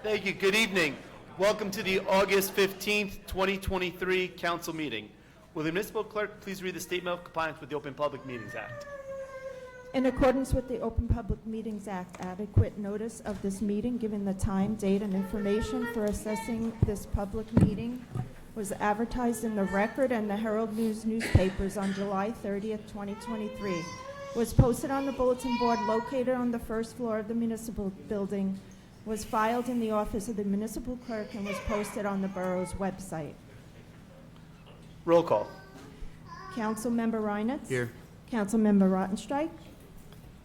Thank you. Good evening. Welcome to the August 15th, 2023 council meeting. Will the municipal clerk please read the statement of compliance with the Open Public Meetings Act? In accordance with the Open Public Meetings Act, adequate notice of this meeting, given the time, date, and information for assessing this public meeting, was advertised in the Record and the Herald News newspapers on July 30th, 2023. Was posted on the bulletin board located on the first floor of the municipal building, was filed in the office of the municipal clerk, and was posted on the borough's website. Roll call. Councilmember Reinitz. Here. Councilmember Rottenstreich.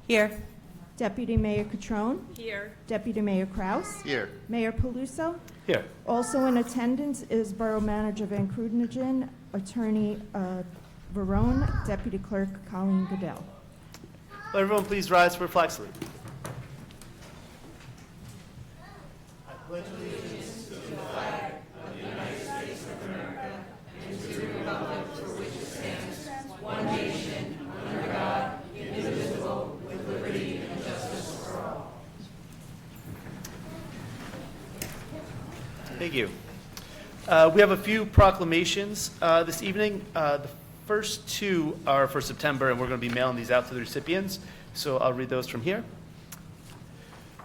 Here. Deputy Mayor Catrone. Here. Deputy Mayor Kraus. Here. Mayor Peluso. Here. Also in attendance is Borough Manager Van Krudenigen, Attorney Verone, Deputy Clerk Colleen Goodell. Will everyone please rise for a flag salute? Thank you. We have a few proclamations this evening. The first two are for September, and we're going to be mailing these out to the recipients, so I'll read those from here.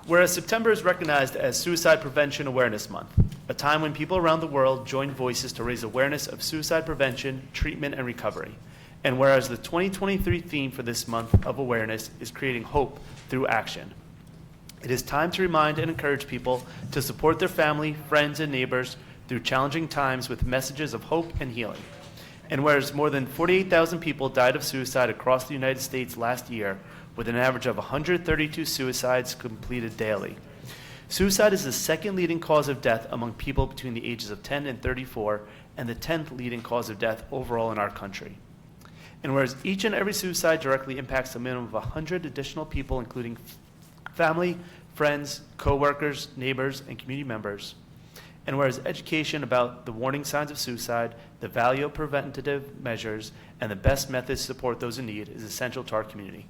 Whereas September is recognized as Suicide Prevention Awareness Month, a time when people around the world join voices to raise awareness of suicide prevention, treatment, and recovery. And whereas the 2023 theme for this month of awareness is creating hope through action. It is time to remind and encourage people to support their family, friends, and neighbors through challenging times with messages of hope and healing. And whereas more than 48,000 people died of suicide across the United States last year, with an average of 132 suicides completed daily. Suicide is the second leading cause of death among people between the ages of 10 and 34, and the 10th leading cause of death overall in our country. And whereas each and every suicide directly impacts a minimum of 100 additional people, including family, friends, co-workers, neighbors, and community members. And whereas education about the warning signs of suicide, the value of preventative measures, and the best methods to support those in need is essential to our community.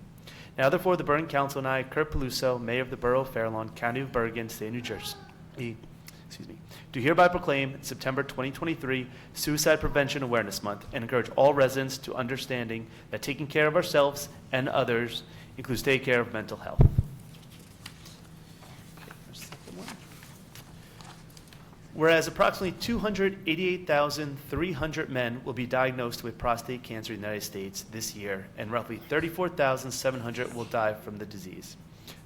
Now therefore, the Borough Council and I, Kurt Peluso, Mayor of the Borough of Fairlawn, County of Bergen, State of New Jersey, do hereby proclaim September 2023 Suicide Prevention Awareness Month and encourage all residents to understanding that taking care of ourselves and others includes taking care of mental health. Whereas approximately 288,300 men will be diagnosed with prostate cancer in the United States this year, and roughly 34,700 will die from the disease.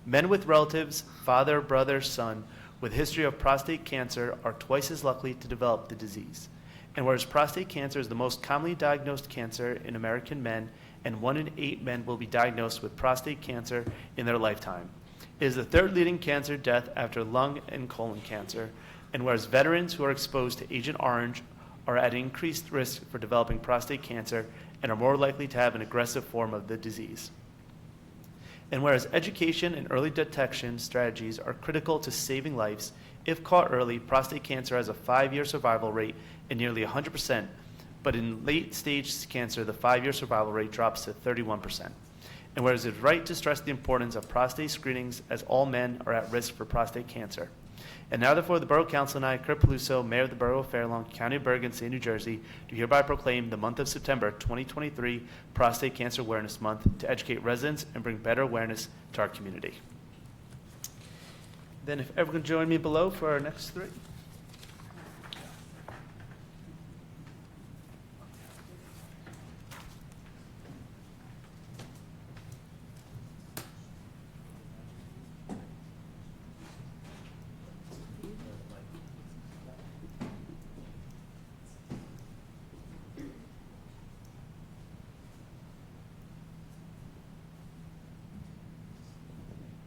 Men with relatives, father, brother, son, with a history of prostate cancer are twice as likely to develop the disease. And whereas prostate cancer is the most commonly diagnosed cancer in American men, and 1 in 8 men will be diagnosed with prostate cancer in their lifetime. It is the third leading cancer death after lung and colon cancer. And whereas veterans who are exposed to Agent Orange are at increased risk for developing prostate cancer and are more likely to have an aggressive form of the disease. And whereas education and early detection strategies are critical to saving lives, if caught early, prostate cancer has a 5-year survival rate in nearly 100%, but in late-stage cancer, the 5-year survival rate drops to 31%. And whereas it's right to stress the importance of prostate screenings, as all men are at risk for prostate cancer. And now therefore, the Borough Council and I, Kurt Peluso, Mayor of the Borough of Fairlawn, County of Bergen, State of New Jersey, do hereby proclaim the month of September 2023 Prostate Cancer Awareness Month to educate residents and bring better awareness to our community. Then if everyone can join me below for our next three.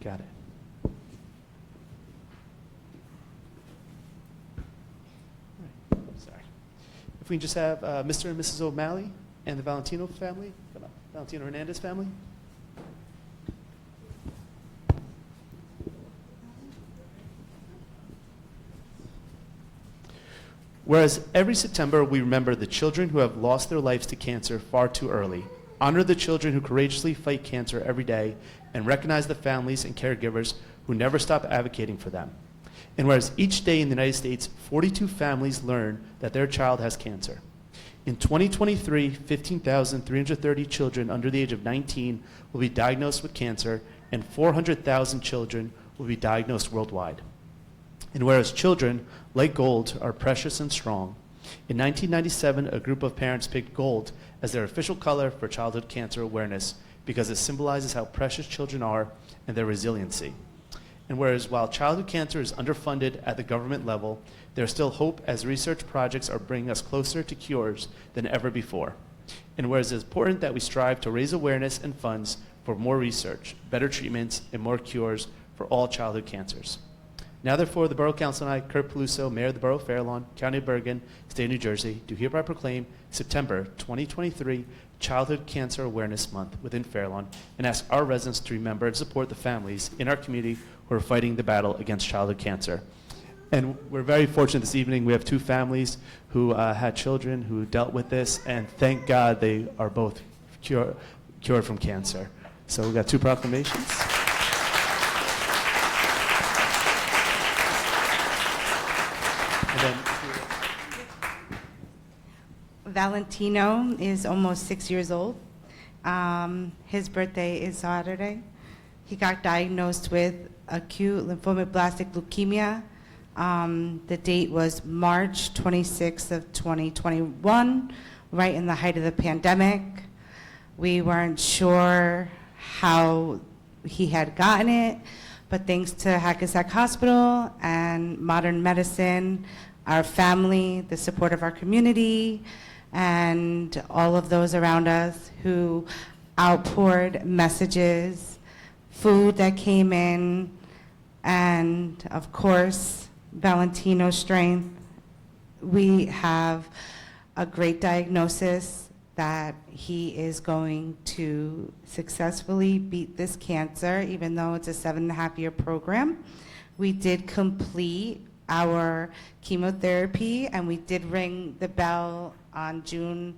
Got it. All right. Sorry. If we can just have Mr. and Mrs. O'Malley and the Valentino family, come on, Valentino Hernandez family. Whereas every September we remember the children who have lost their lives to cancer far too early, honor the children who courageously fight cancer every day, and recognize the families and caregivers who never stop advocating for them. And whereas each day in the United States, 42 families learn that their child has cancer. In 2023, 15,330 children under the age of 19 will be diagnosed with cancer, and 400,000 children will be diagnosed worldwide. And whereas children, like gold, are precious and strong, in 1997, a group of parents picked gold as their official color for childhood cancer awareness because it symbolizes how precious children are and their resiliency. And whereas while childhood cancer is underfunded at the government level, there is still hope as research projects are bringing us closer to cures than ever before. And whereas it's important that we strive to raise awareness and funds for more research, better treatments, and more cures for all childhood cancers. Now therefore, the Borough Council and I, Kurt Peluso, Mayor of the Borough of Fair Lawn, County of Bergen, State of New Jersey, do hereby proclaim September 2023 Childhood Cancer Awareness Month within Fair Lawn and ask our residents to remember and support the families in our community who are fighting the battle against childhood cancer. And we're very fortunate this evening. We have two families who had children who dealt with this, and thank God they are both cured from cancer. So we've got two proclamations. And then Valentino is almost 6 years old. His birthday is Saturday. He got diagnosed with acute lymphoblastic leukemia. The date was March 26th of 2021, right in the height of the pandemic. We weren't sure how he had gotten it, but thanks to Hackensack Hospital and modern medicine, our family, the support of our community, and all of those around us who outpoured messages, food that came in, and of course, Valentino's strength. We have a great diagnosis that he is going to successfully beat this cancer, even though it's a 7.5-year program. We did complete our chemotherapy, and we did ring the bell on June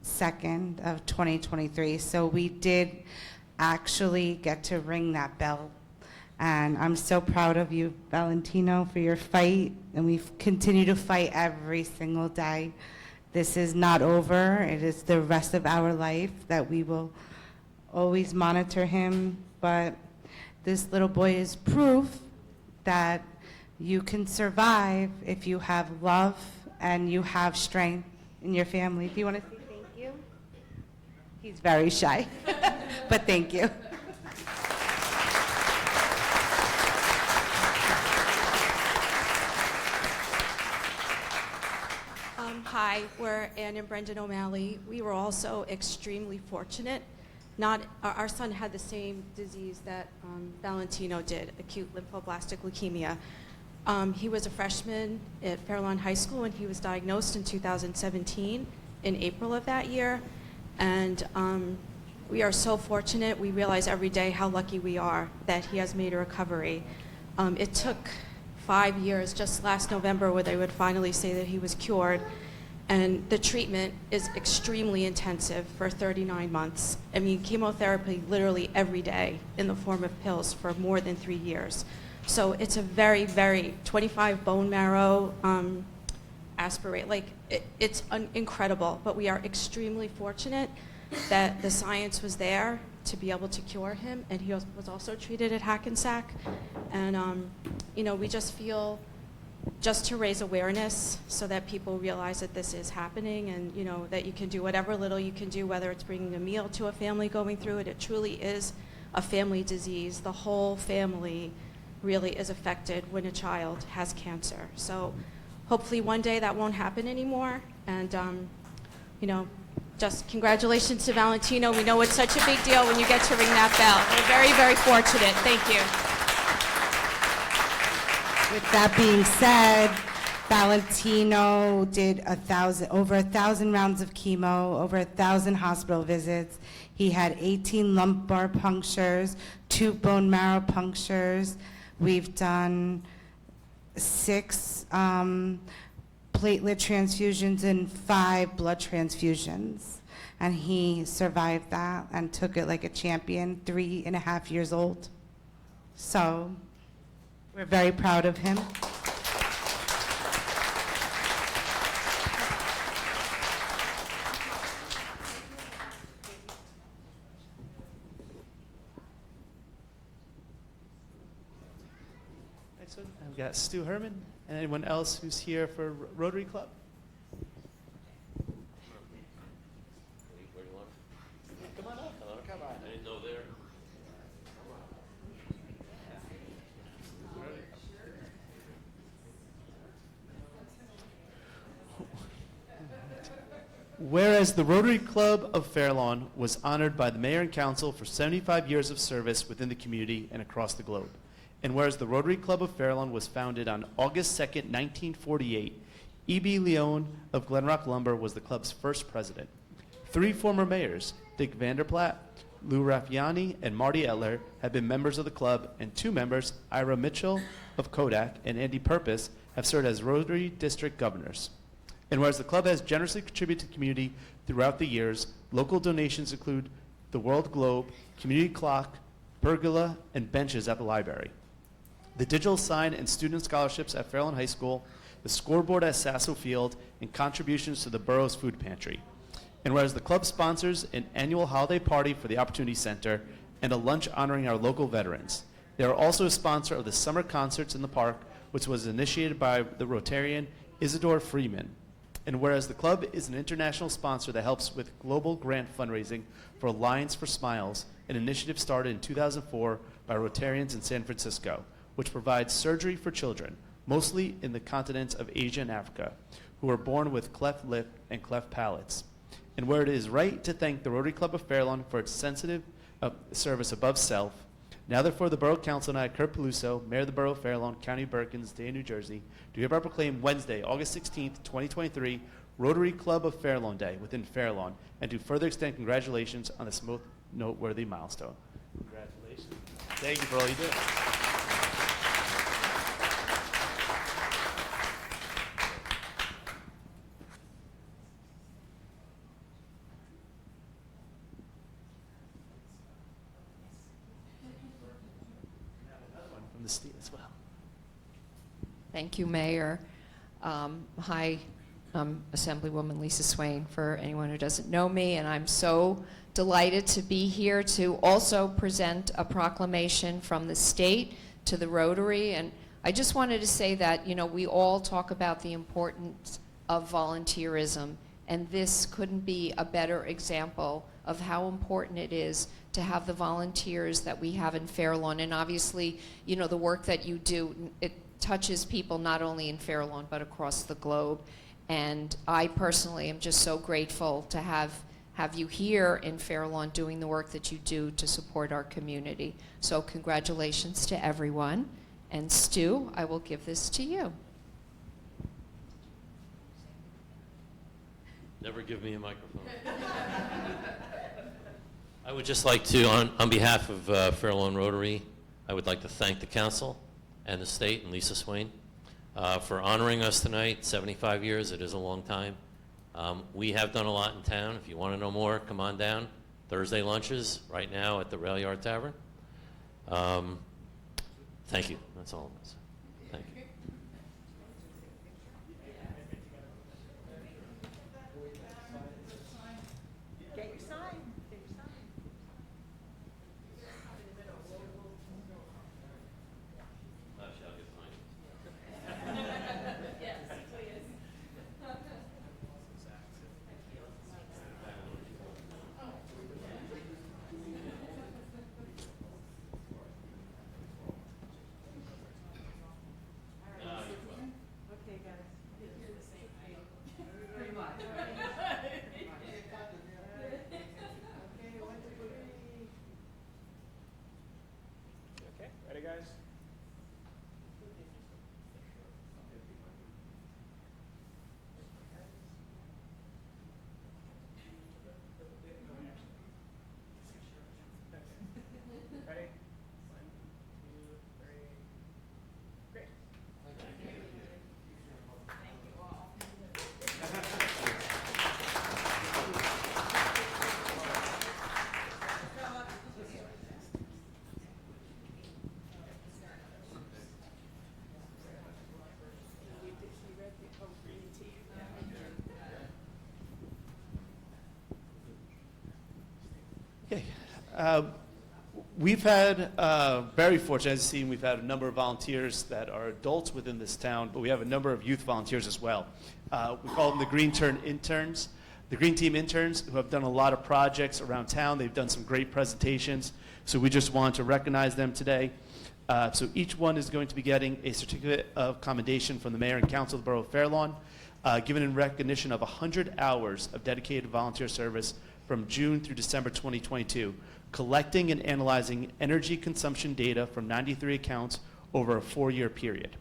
2nd of 2023. So we did actually get to ring that bell. And I'm so proud of you, Valentino, for your fight, and we continue to fight every single day. This is not over. It is the rest of our life that we will always monitor him, but this little boy is proof that you can survive if you have love and you have strength in your family. Do you want to say thank you? He's very shy, but thank you. Hi, we're Ann and Brendan O'Malley. We were also extremely fortunate. Our son had the same disease that Valentino did, acute lymphoblastic leukemia. He was a freshman at Fair Lawn High School when he was diagnosed in 2017, in April of that year. And we are so fortunate. We realize every day how lucky we are that he has made a recovery. It took 5 years, just last November, where they would finally say that he was cured. And the treatment is extremely intensive for 39 months. I mean, chemotherapy literally every day in the form of pills for more than 3 years. So it's a very, very 25 bone marrow aspirate. Like, it's incredible. But we are extremely fortunate that the science was there to be able to cure him. And he was also treated at Hackensack. And, you know, we just feel just to raise awareness so that people realize that this is happening, and you know that you can do whatever little you can do, whether it's bringing a meal to a family going through it. It truly is a family disease. The whole family really is affected when a child has cancer. So hopefully one day that won't happen anymore. And you know, just congratulations to Valentino. We know it's such a big deal when you get to ring that bell. We're very, very fortunate. Thank you. With that being said, Valentino did over 1,000 rounds of chemo, over 1,000 hospital visits. He had 18 lumbar punctures, 2 bone marrow punctures. We've done 6 platelet transfusions and 5 blood transfusions. And he survived that and took it like a champion, 3.5 years old. So We're very proud of him. Next one, I've got Stu Herman, and anyone else who's here for Rotary Club? Where do you want it? Come on up. Come on. I didn't know there. Whereas the Rotary Club of Fairlawn was honored by the Mayor and Council for 75 years of service within the community and across the globe. And whereas the Rotary Club of Fairlawn was founded on August 2nd, 1948, E.B. Leone of Glenrock Lumber was the club's first president. 3 former mayors, Dick Vanderplaat, Lou Raffiani, and Marty Etler, have been members of the club, and 2 members, Ira Mitchell of Kodak and Andy Purpose, have served as Rotary District governors. And whereas the club has generously contributed to the community throughout the years, local donations include the World Globe, community clock, pergola, and benches at the library, the digital sign and student scholarships at Fairlawn High School, the scoreboard at Sasso Field, and contributions to the borough's food pantry. And whereas the club sponsors an annual holiday party for the Opportunity Center and a lunch honoring our local veterans. They are also a sponsor of the summer concerts in the park, which was initiated by the Rotarian Isidore Freeman. And whereas the club is an international sponsor that helps with global grant fundraising for Alliance for Smiles, an initiative started in 2004 by Rotarians in San Francisco, which provides surgery for children, mostly in the continents of Asia and Africa, who are born with cleft lip and cleft palates. And where it is right to thank the Rotary Club of Fairlawn for its sensitive service above self, now therefore the Borough Council and I, Kurt Peluso, Mayor of the Borough of Fairlawn, County of Bergen, State of New Jersey, do hereby proclaim Wednesday, August 16th, 2023, Rotary Club of Fairlawn Day within Fairlawn, and to further extend congratulations on this most noteworthy milestone. Congratulations. Thank you for all you do. From the state as well. Thank you, Mayor. Hi, I'm Assemblywoman Lisa Swain, for anyone who doesn't know me, and I'm so delighted to be here to also present a proclamation from the state to the Rotary. And I just wanted to say that, you know, we all talk about the importance of volunteerism, and this couldn't be a better example of how important it is to have the volunteers that we have in Fairlawn. And obviously, you know, the work that you do, it touches people not only in Fairlawn but across the globe. And I personally am just so grateful to have you here in Fairlawn doing the work that you do to support our community. So congratulations to everyone. And Stu, I will give this to you. Never give me a microphone. I would just like to, on behalf of Fairlawn Rotary, I would like to thank the council and the state and Lisa Swain for honoring us tonight. 75 years, it is a long time. We have done a lot in town. If you want to know more, come on down. Thursday lunches right now at the Rail Yard Tavern. Thank you. That's all I'm going to say. Thank you. Actually, I'll get mine. Okay. We've had, very fortunate, as you've seen, we've had a number of volunteers that are adults within this town, but we have a number of youth volunteers as well. We call them the Green Turn interns, the Green Team interns, who have done a lot of projects around town. They've done some great presentations, so we just want to recognize them today. So each one is going to be getting a certificate of commendation from the mayor and council of the borough of Fair Lawn, given in recognition of 100 hours of dedicated volunteer service from June through December 2022, collecting and analyzing energy consumption data from 93 accounts over a 4-year period.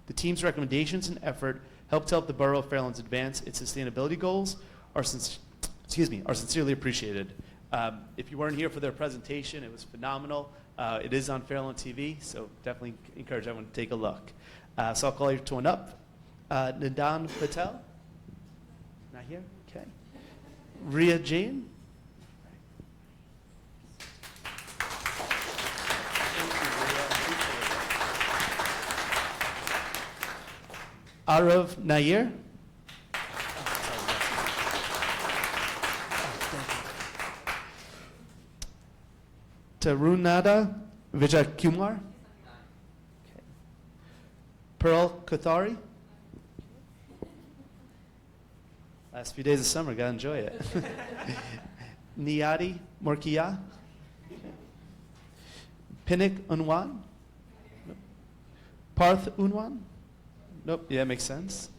The team's recommendations and effort helped help the borough of Fair Lawns advance its sustainability goals are sincerely appreciated. If you weren't here for their presentation, it was phenomenal. It is on Fair Lawn TV, so definitely encourage everyone to take a look. So I'll call you one up. Nadan Patel? Not here? Okay. Ria Jain? Arav Nair? Tarunada Vijayakumar? Okay. Pearl Kothari? Last few days of summer, gotta enjoy it. Niyati Morkia? Pinnick Unwan? Nope. Parth Unwan? Nope, yeah, makes sense.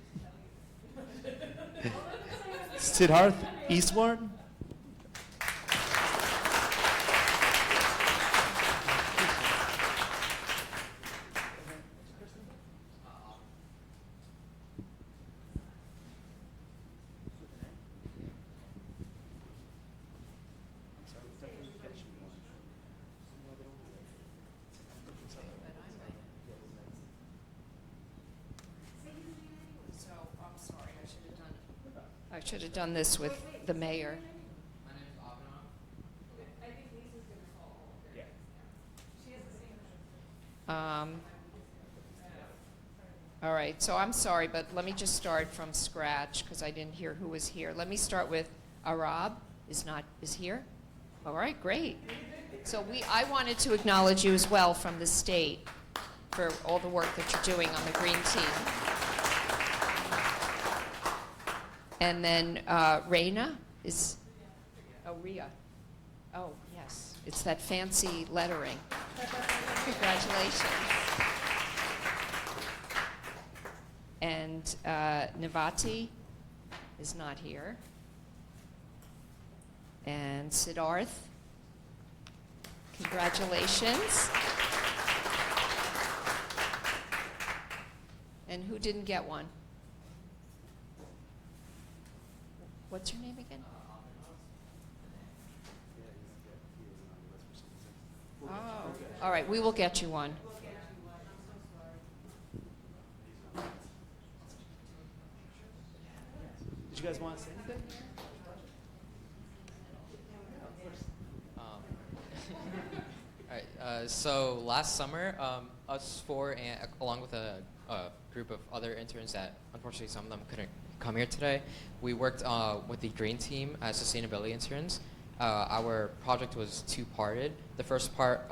Siddharth Eastward? So, I'm sorry, I should have done this with the mayor. All right, so I'm sorry, but let me just start from scratch because I didn't hear who was here. Let me start with Arab is here? All right, great. So I wanted to acknowledge you as well from the state for all the work that you're doing on the Green Team. And then Reina is, Ria. Oh, yes, it's that fancy lettering. Congratulations. And Nivati is not here. And Siddharth, congratulations. And who didn't get one? What's your name again? Oh, all right, we will get you one. Did you guys want to say anything? All right, so last summer, us four, along with a group of other interns that unfortunately some of them couldn't come here today, we worked with the Green Team as sustainability interns. Our project was two-parted. The first part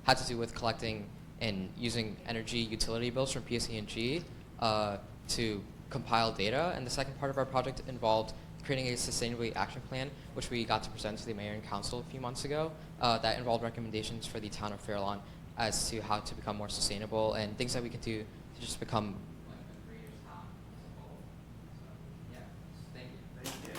had to do with collecting and using energy utility bills from PSE&G to compile data, and the second part of our project involved creating a sustainability action plan, which we got to present to the mayor and council a few months ago. That involved recommendations for the town of Fair Lawn as to how to become more sustainable and things that we can do to just become like a greener town as a whole. So, yeah, thank you.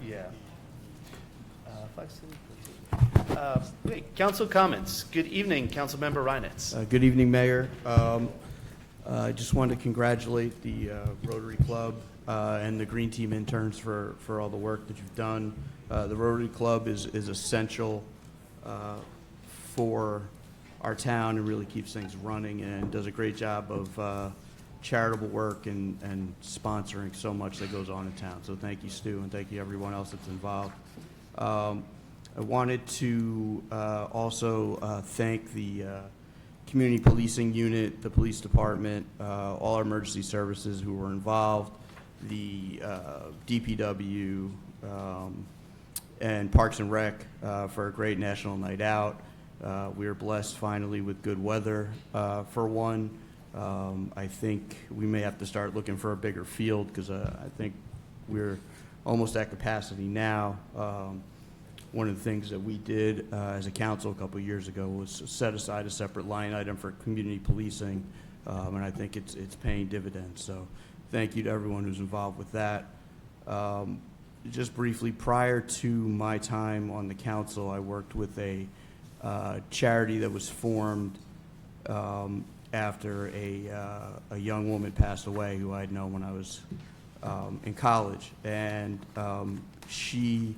Yeah. 5 city. Okay, council comments. Good evening, Councilmember Reinitz. Good evening, Mayor. I just wanted to congratulate the Rotary Club and the Green Team interns for all the work that you've done. The Rotary Club is essential for our town and really keeps things running and does a great job of charitable work and sponsoring so much that goes on in town. So thank you, Stu, and thank you everyone else that's involved. I wanted to also thank the community policing unit, the police department, all our emergency services who were involved, the DPW, and Parks and Rec for a great National Night Out. We were blessed finally with good weather for one. I think we may have to start looking for a bigger field because I think we're almost at capacity now. One of the things that we did as a council a couple of years ago was set aside a separate line item for community policing, and I think it's paying dividends. So thank you to everyone who's involved with that. Just briefly, prior to my time on the council, I worked with a charity that was formed after a young woman passed away who I'd known when I was in college, and she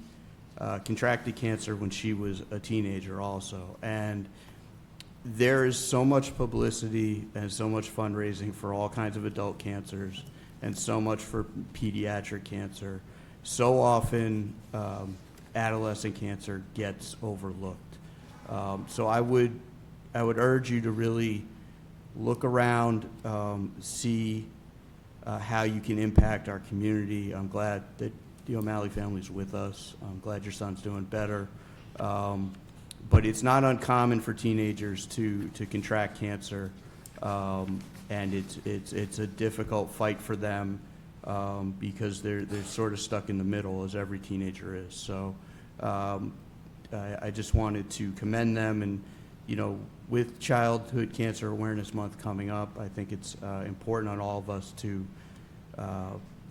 contracted cancer when she was a teenager also. And there is so much publicity and so much fundraising for all kinds of adult cancers and so much for pediatric cancer. So often adolescent cancer gets overlooked. So I would urge you to really look around, see how you can impact our community. I'm glad that the O'Malley family's with us. I'm glad your son's doing better. But it's not uncommon for teenagers to contract cancer, and it's a difficult fight for them because they're sort of stuck in the middle, as every teenager is. So I just wanted to commend them, and with Childhood Cancer Awareness Month coming up, I think it's important on all of us to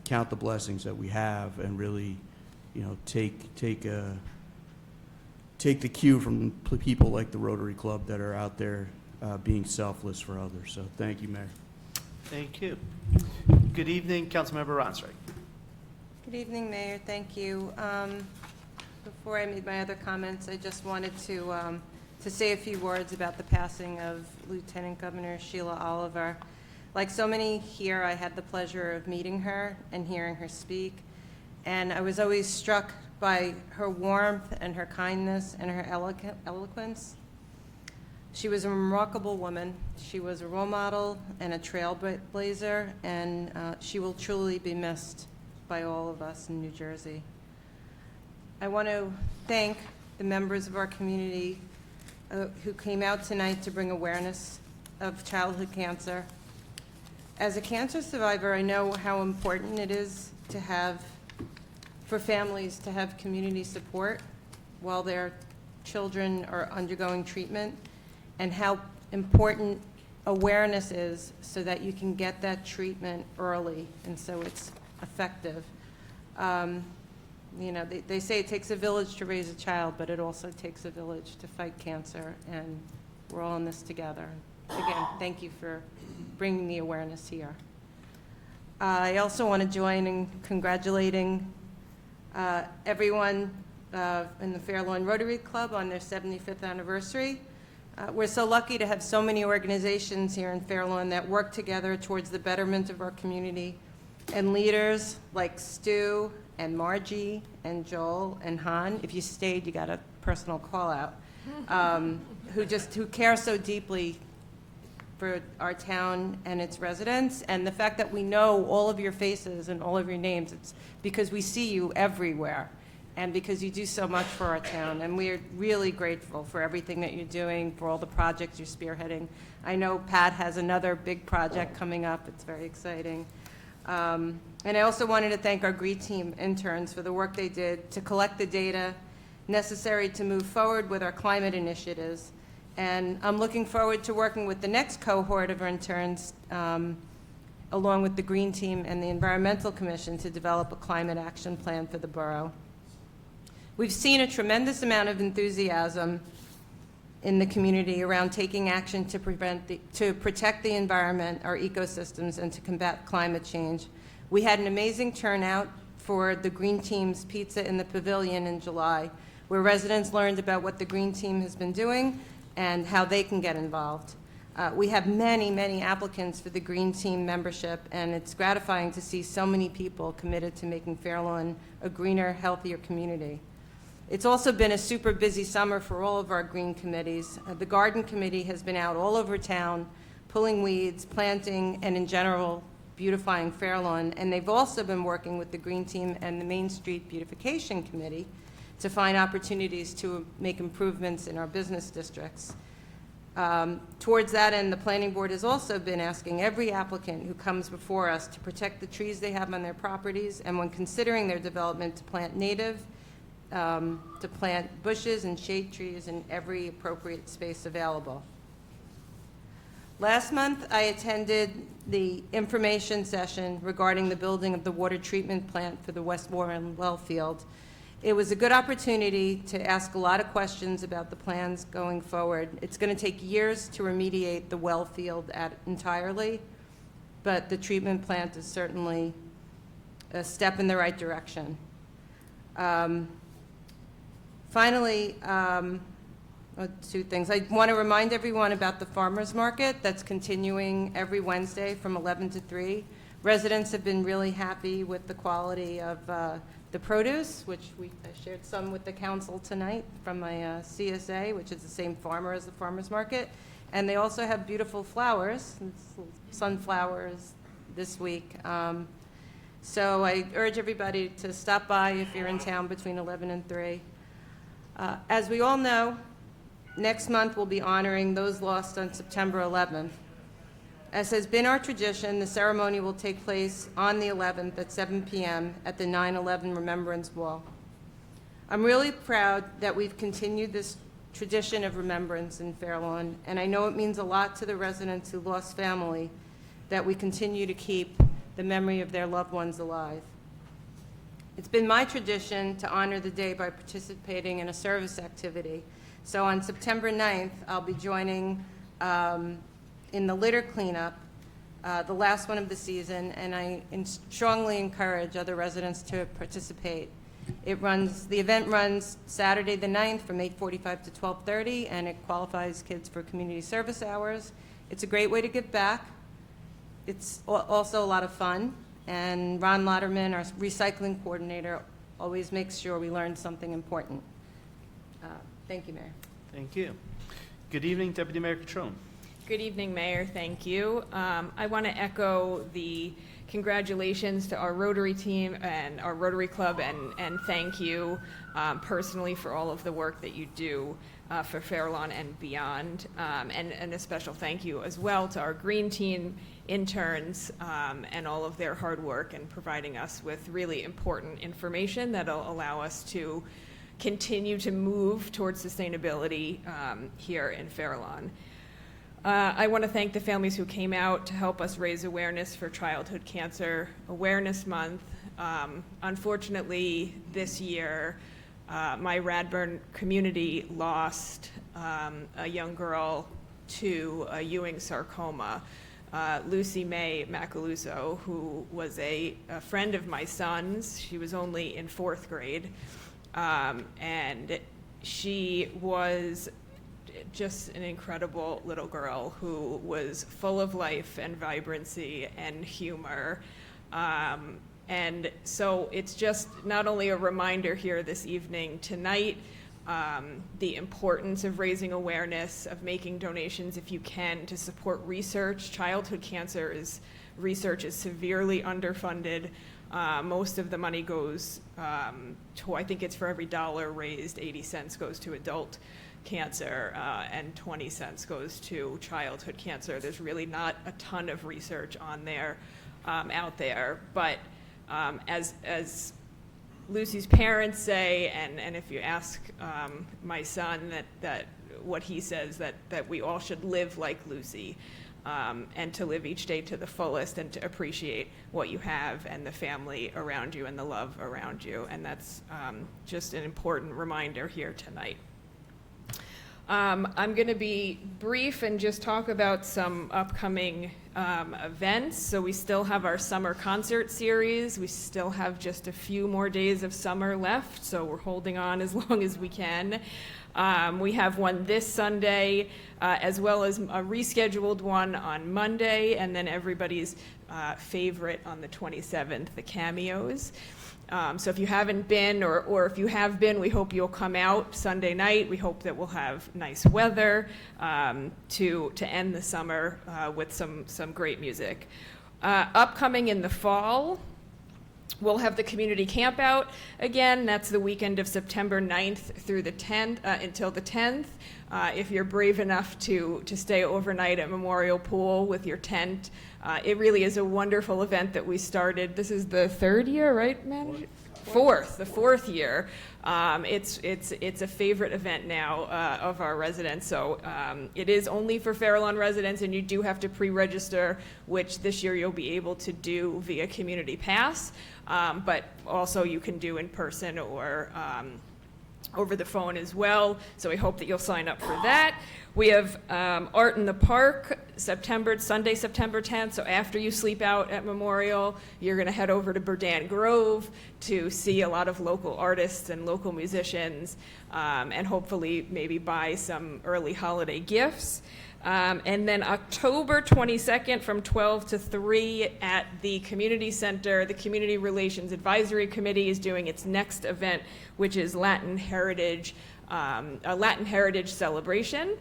count the blessings that we have and really, take the cue from people like the Rotary Club that are out there being selfless for others. So thank you, Mayor. Thank you. Good evening, Councilmember Ronsright. Good evening, Mayor. Thank you. Before I made my other comments, I just wanted to say a few words about the passing of Lieutenant Governor Sheila Oliver. Like so many here, I had the pleasure of meeting her and hearing her speak, and I was always struck by her warmth and her kindness and her eloquence. She was a remarkable woman. She was a role model and a trailblazer, and she will truly be missed by all of us in New Jersey. I want to thank the members of our community who came out tonight to bring awareness of childhood cancer. As a cancer survivor, I know how important it is for families to have community support while their children are undergoing treatment, and how important awareness is so that you can get that treatment early and so it's effective. They say it takes a village to raise a child, but it also takes a village to fight cancer, and we're all in this together. Again, thank you for bringing the awareness here. I also want to join in congratulating everyone in the Fair Lawn Rotary Club on their 75th anniversary. We're so lucky to have so many organizations here in Fair Lawn that work together towards the betterment of our community, and leaders like Stu and Margie and Joel and Han. If you stayed, you got a personal call out, who care so deeply for our town and its residents. And the fact that we know all of your faces and all of your names, it's because we see you everywhere and because you do so much for our town. And we are really grateful for everything that you're doing, for all the projects you're spearheading. I know Pat has another big project coming up. It's very exciting. And I also wanted to thank our Green Team interns for the work they did to collect the data necessary to move forward with our climate initiatives. And I'm looking forward to working with the next cohort of interns, along with the Green Team and the Environmental Commission, to develop a climate action plan for the borough. We've seen a tremendous amount of enthusiasm in the community around taking action to protect the environment, our ecosystems, and to combat climate change. We had an amazing turnout for the Green Team's Pizza in the Pavilion in July, where residents learned about what the Green Team has been doing and how they can get involved. We have many, many applicants for the Green Team membership, and it's gratifying to see so many people committed to making Fair Lawn a greener, healthier community. It's also been a super busy summer for all of our green committees. The Garden Committee has been out all over town, pulling weeds, planting, and in general, beautifying Fair Lawn. And they've also been working with the Green Team and the Main Street Beautification Committee to find opportunities to make improvements in our business districts. Towards that end, the Planning Board has also been asking every applicant who comes before us to protect the trees they have on their properties, and when considering their development, to plant native, to plant bushes and shade trees in every appropriate space available. Last month, I attended the information session regarding the building of the water treatment plant for the West Warren well field. It was a good opportunity to ask a lot of questions about the plans going forward. It's going to take years to remediate the well field entirely, but the treatment plant is certainly a step in the right direction. Finally, two things. I want to remind everyone about the farmers market that's continuing every Wednesday from 11 to 3. Residents have been really happy with the quality of the produce, which I shared some with the council tonight from my CSA, which is the same farmer as the farmers market. And they also have beautiful flowers, sunflowers this week. So I urge everybody to stop by if you're in town between 11 and 3. As we all know, next month we'll be honoring those lost on September 11th. As has been our tradition, the ceremony will take place on the 11th at 7 p.m. at the 9/11 Remembrance Wall. I'm really proud that we've continued this tradition of remembrance in Fair Lawn, and I know it means a lot to the residents who lost family that we continue to keep the memory of their loved ones alive. It's been my tradition to honor the day by participating in a service activity. So on September 9th, I'll be joining in the litter cleanup, the last one of the season, and I strongly encourage other residents to participate. The event runs Saturday the 9th from 8:45 to 12:30, and it qualifies kids for community service hours. It's a great way to give back. It's also a lot of fun, and Ron Lotterman, our recycling coordinator, always makes sure we learn something important. Thank you, Mayor. Thank you. Good evening, Deputy Mayor Catrone. Good evening, Mayor. Thank you. I want to echo the congratulations to our Rotary team and our Rotary Club, and thank you personally for all of the work that you do for Fair Lawn and beyond. And a special thank you as well to our Green Team interns and all of their hard work in providing us with really important information that'll allow us to continue to move towards sustainability here in Fair Lawn. I want to thank the families who came out to help us raise awareness for Childhood Cancer Awareness Month. Unfortunately, this year, my Radburn community lost a young girl to a Ewing sarcoma, Lucy Mae Macaluso, who was a friend of my son's. She was only in 4th grade, and she was just an incredible little girl who was full of life and vibrancy and humor. And so it's just not only a reminder here this evening, tonight, the importance of raising awareness, of making donations if you can to support research. Childhood cancer research is severely underfunded. Most of the money goes to, I think it's for every $1 raised, 80 cents goes to adult cancer, and 20 cents goes to childhood cancer. There's really not a ton of research on there, out there, but as Lucy's parents say, and if you ask my son, that what he says, that we all should live like Lucy. and to live each day to the fullest and to appreciate what you have and the family around you and the love around you. And that's just an important reminder here tonight. I'm going to be brief and just talk about some upcoming events. So we still have our summer concert series. We still have just a few more days of summer left, so we're holding on as long as we can. We have one this Sunday, as well as a rescheduled one on Monday, and then everybody's favorite on the 27th, the Cameos. So if you haven't been, or if you have been, we hope you'll come out Sunday night. We hope that we'll have nice weather to end the summer with some great music. Upcoming in the fall, we'll have the community camp out again. That's the weekend of September 9th through the 10th, until the 10th. If you're brave enough to stay overnight at Memorial Pool with your tent, it really is a wonderful event that we started. This is the third year, right, manager? The fourth year. It's a favorite event now of our residents. So it is only for Fair Lawn residents, and you do have to pre-register, which this year you'll be able to do via Community Pass. But also you can do in person or over the phone as well. So we hope that you'll sign up for that. We have Art in the Park, Sunday, September 10th. So after you sleep out at Memorial, you're going to head over to Berdan Grove to see a lot of local artists and local musicians, and hopefully maybe buy some early holiday gifts. And then October 22nd from 12 to 3 at the Community Center, the Community Relations Advisory Committee is doing its next event, which is a Latin Heritage celebration.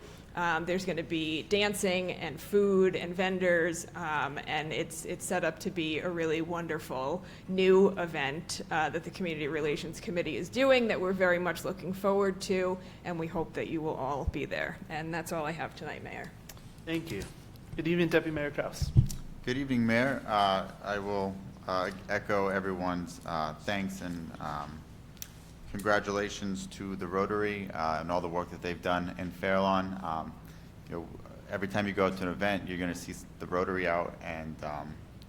There's going to be dancing and food and vendors, and it's set up to be a really wonderful new event that the Community Relations Committee is doing that we're very much looking forward to, and we hope that you will all be there. And that's all I have tonight, Mayor. Thank you. Good evening, Deputy Mayor Kraus. Good evening, Mayor. I will echo everyone's thanks and congratulations to the Rotary and all the work that they've done in Fair Lawn. Every time you go to an event, you're going to see the Rotary out, and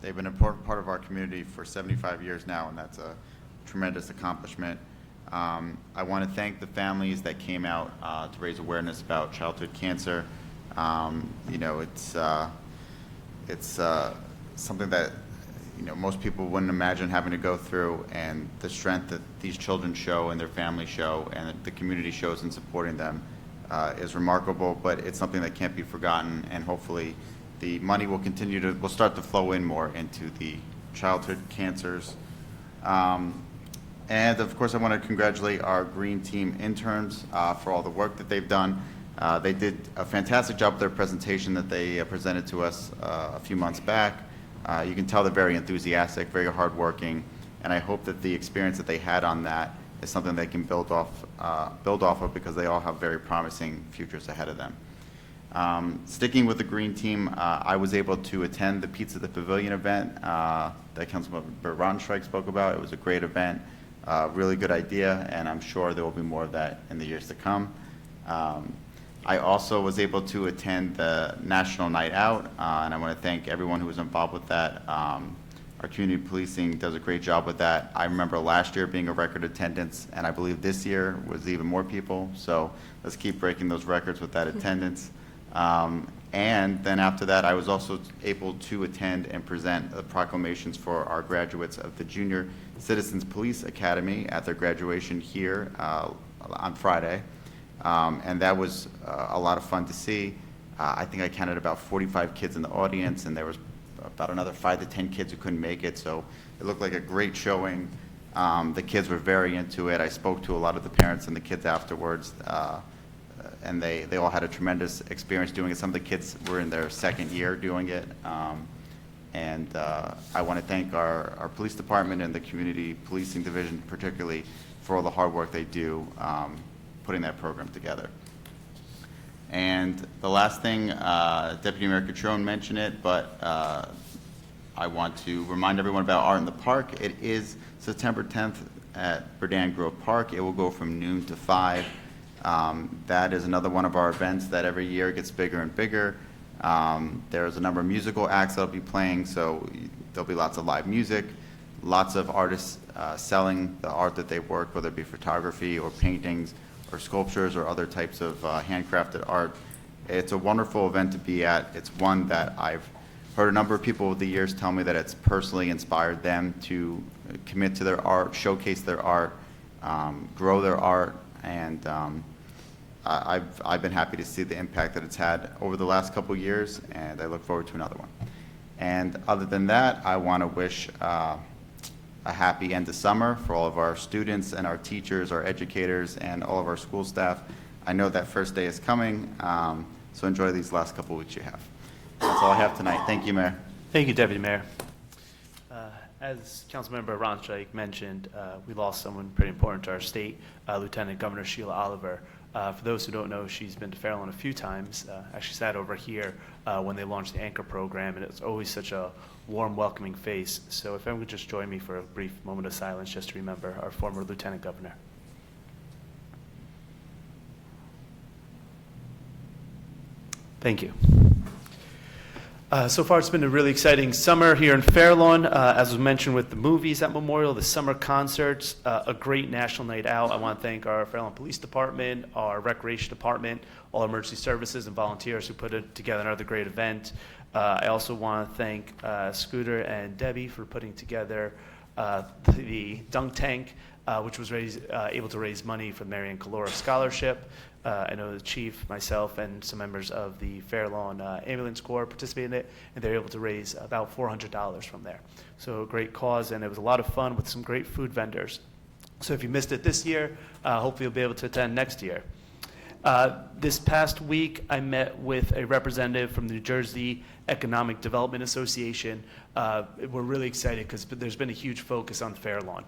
they've been an important part of our community for 75 years now, and that's a tremendous accomplishment. I want to thank the families that came out to raise awareness about childhood cancer. It's something that most people wouldn't imagine having to go through, and the strength that these children show and their families show and that the community shows in supporting them is remarkable, but it's something that can't be forgotten, and hopefully the money will start to flow in more into the childhood cancers. And of course I want to congratulate our Green Team interns for all the work that they've done. They did a fantastic job with their presentation that they presented to us a few months back. You can tell they're very enthusiastic, very hardworking, and I hope that the experience that they had on that is something they can build off of, because they all have very promising futures ahead of them. Sticking with the Green Team, I was able to attend the Pizza at the Pavilion event that Councilmember Ronstrike spoke about. It was a great event, really good idea, and I'm sure there will be more of that in the years to come. I also was able to attend the National Night Out, and I want to thank everyone who was involved with that. Our community policing does a great job with that. I remember last year being a record attendance, and I believe this year was even more people, so let's keep breaking those records with that attendance. And then after that, I was also able to attend and present the proclamations for our graduates of the Junior Citizens Police Academy at their graduation here on Friday. And that was a lot of fun to see. I think I counted about 45 kids in the audience, and there was about another 5 to 10 kids who couldn't make it, so it looked like a great showing. The kids were very into it. I spoke to a lot of the parents and the kids afterwards, and they all had a tremendous experience doing it. Some of the kids were in their second year doing it. And I want to thank our police department and the community policing division particularly for all the hard work they do putting that program together. And the last thing, Deputy Mayor Catrone mentioned it, but I want to remind everyone about Art in the Park. It is September 10th at Berdan Grove Park. It will go from noon to 5. That is another one of our events that every year gets bigger and bigger. There's a number of musical acts that'll be playing, so there'll be lots of live music, lots of artists selling the art that they work, whether it be photography or paintings or sculptures or other types of handcrafted art. It's a wonderful event to be at. It's one that I've heard a number of people over the years tell me that it's personally inspired them to commit to their art, showcase their art, grow their art, and I've been happy to see the impact that it's had over the last couple years, and I look forward to another one. And other than that, I want to wish a happy end of summer for all of our students and our teachers, our educators, and all of our school staff. I know that first day is coming, so enjoy these last couple weeks you have. That's all I have tonight. Thank you, Mayor. Thank you, Deputy Mayor. As Councilmember Ronstrike mentioned, we lost someone pretty important to our state, Lieutenant Governor Sheila Oliver. For those who don't know, she's been to Fairlawn a few times. Actually sat over here when they launched the Anchor program, and it's always such a warm, welcoming face. So if everyone would just join me for a brief moment of silence just to remember our former Lieutenant Governor. Thank you. So far, it's been a really exciting summer here in Fairlawn. As was mentioned with the movies at Memorial, the summer concerts, a great national night out. I want to thank our Fairlawn Police Department, our Recreation Department, all emergency services and volunteers who put it together another great event. I also want to thank Scooter and Debbie for putting together the dunk tank, which was able to raise money for the Marion Calora Scholarship. I know the chief, myself, and some members of the Fairlawn Ambulance Corps participated in it, and they were able to raise about $400 from there. So a great cause, and it was a lot of fun with some great food vendors. So if you missed it this year, hopefully you'll be able to attend next year. This past week, I met with a representative from the New Jersey Economic Development Association. We're really excited because there's been a huge focus on Fairlawn.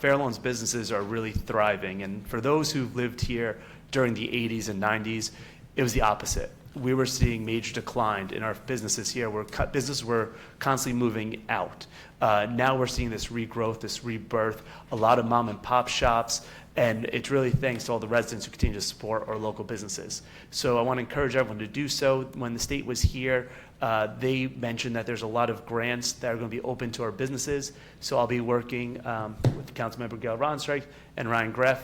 Fairlawn's businesses are really thriving, and for those who've lived here during the 80s and 90s, it was the opposite. We were seeing major decline in our businesses here, where businesses were constantly moving out. Now we're seeing this regrowth, this rebirth, a lot of mom and pop shops, and it's really thanks to all the residents who continue to support our local businesses. So I want to encourage everyone to do so. When the state was here, they mentioned that there's a lot of grants that are going to be open to our businesses. So I'll be working with Councilmember Gail Ronstrike and Ryan Greff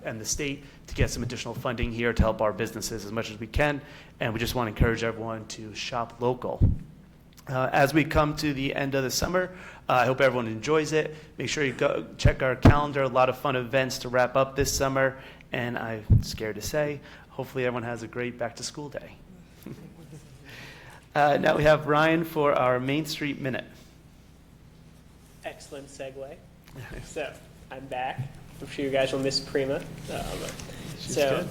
and the state to get some additional funding here to help our businesses as much as we can. And we just want to encourage everyone to shop local. As we come to the end of the summer, I hope everyone enjoys it. Make sure you go check our calendar. A lot of fun events to wrap up this summer. And I'm scared to say, hopefully everyone has a great back-to-school day. Now we have Ryan for our Main Street Minute. Excellent segue. So I'm back. I'm sure you guys will miss Prima. I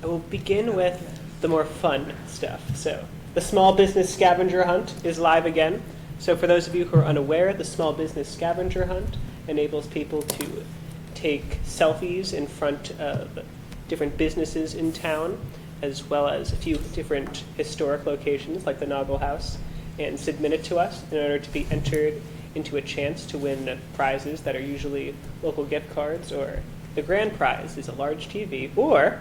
will begin with the more fun stuff. So the Small Business Scavenger Hunt is live again. So for those of you who are unaware, the Small Business Scavenger Hunt enables people to take selfies in front of different businesses in town, as well as a few different historic locations like the Noggle House, and submit it to us in order to be entered into a chance to win prizes that are usually local gift cards, or the grand prize is a large TV, or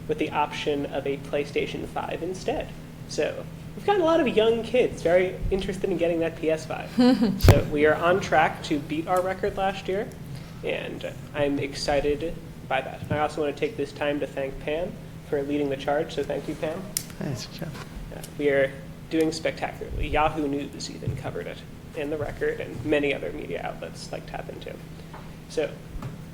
with the option of a PlayStation 5 instead. So we've got a lot of young kids very interested in getting that PS5. So we are on track to beat our record last year, and I'm excited by that. I also want to take this time to thank Pam for leading the charge, so thank you, Pam. Thanks, Jeff. We are doing spectacularly. Yahoo News even covered it, and The Record, and many other media outlets like Tap Into. So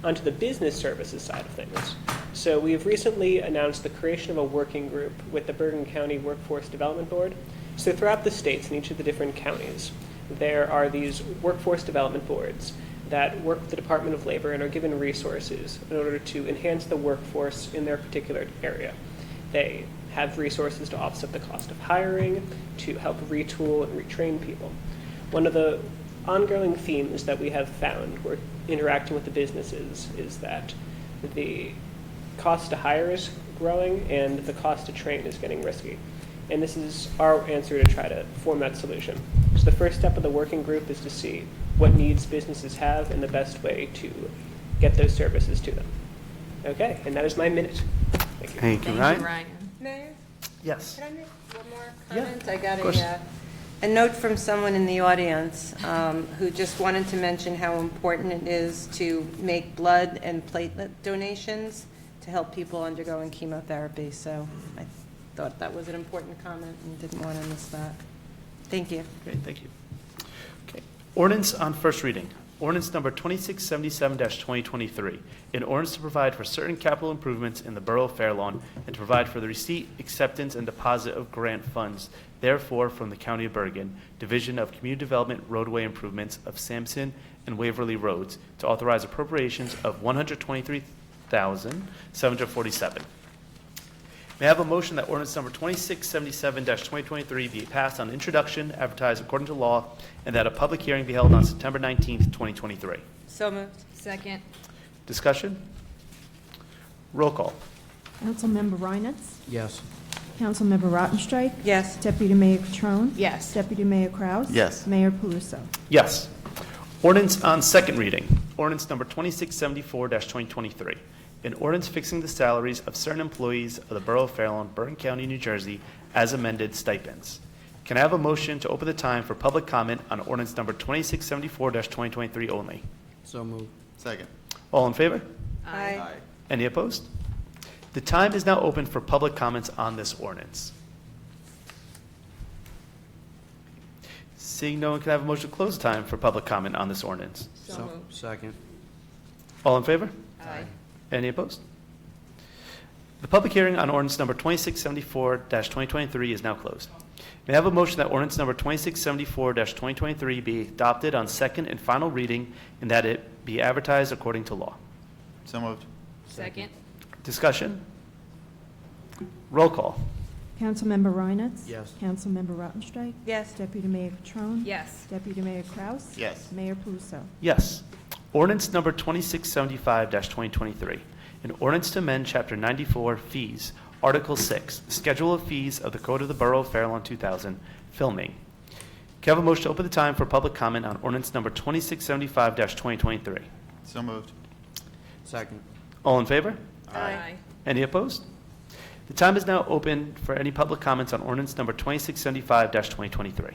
onto the business services side of things. So we have recently announced the creation of a working group with the Bergen County Workforce Development Board. So throughout the states, in each of the different counties, there are these workforce development boards that work with the Department of Labor and are given resources in order to enhance the workforce in their particular area. They have resources to offset the cost of hiring, to help retool and retrain people. One of the ongoing themes that we have found we're interacting with the businesses is that the cost to hire is growing and the cost to train is getting risky. And this is our answer to try to form that solution. So the first step of the working group is to see what needs businesses have and the best way to get those services to them. Okay, and that is my minute. Thank you. Thank you, Ryan. Mayor, Yes. Can I make one more Yeah, comment? I got of course. a note from someone in the audience who just wanted to mention how important it is to make blood and platelet donations to help people undergoing chemotherapy. So I thought that was an important comment and didn't want to miss that. Thank you. Great, thank you. Okay. Ordinance on first reading. Ordinance number 2677-2023. An ordinance to provide for certain capital improvements in the Borough of Fair Lawn and to provide for the receipt, acceptance, and deposit of grant funds, therefore from the County of Bergen, Division of Community Development Roadway Improvements of Sampson and Waverly Roads, to authorize appropriations of $123,747. May I have a motion that ordinance number 2677-2023 be passed on introduction, advertised according to law, and that a public hearing be held on September 19th, 2023? So moved. Second. Discussion? Roll call. Councilmember Reinitz. Yes. Councilmember Rottenstrike. Yes. Deputy Mayor Catrone. Yes. Deputy Mayor Kraus. Yes. Mayor Paluso. Yes. Ordinance on second reading. Ordinance number 2674-2023. An ordinance fixing the salaries of certain employees of the Borough of Fair Lawn, Bergen County, New Jersey, as amended stipends. Can I have a motion to open the time for public comment on ordinance number 2674-2023 only? So moved. Second. All in favor? Aye. Any opposed? The time is now open for public comments on this ordinance. Seeing no one, can I have a motion to close the time for public comment on this ordinance? Second. All in favor? Aye. Any opposed? The public hearing on ordinance number 2674-2023 is now closed. May I have a motion that ordinance number 2674-2023 be adopted on second and final reading and that it be advertised according to law? So moved. Second. Discussion? Roll call. Councilmember Reinitz. Yes. Councilmember Rottenstrike. Yes. Deputy Mayor Catrone. Yes. Deputy Mayor Kraus. Yes. Mayor Paluso. Yes. Ordinance number 2675-2023. An ordinance to amend Chapter 94 Fees, Article 6, Schedule of Fees of the Code of the Borough of Fair Lawn 2000, Filming. Can I have a motion to open the time for public comment on ordinance number 2675-2023? So moved. Second. All in favor? Aye. Any opposed? The time is now open for any public comments on ordinance number 2675-2023.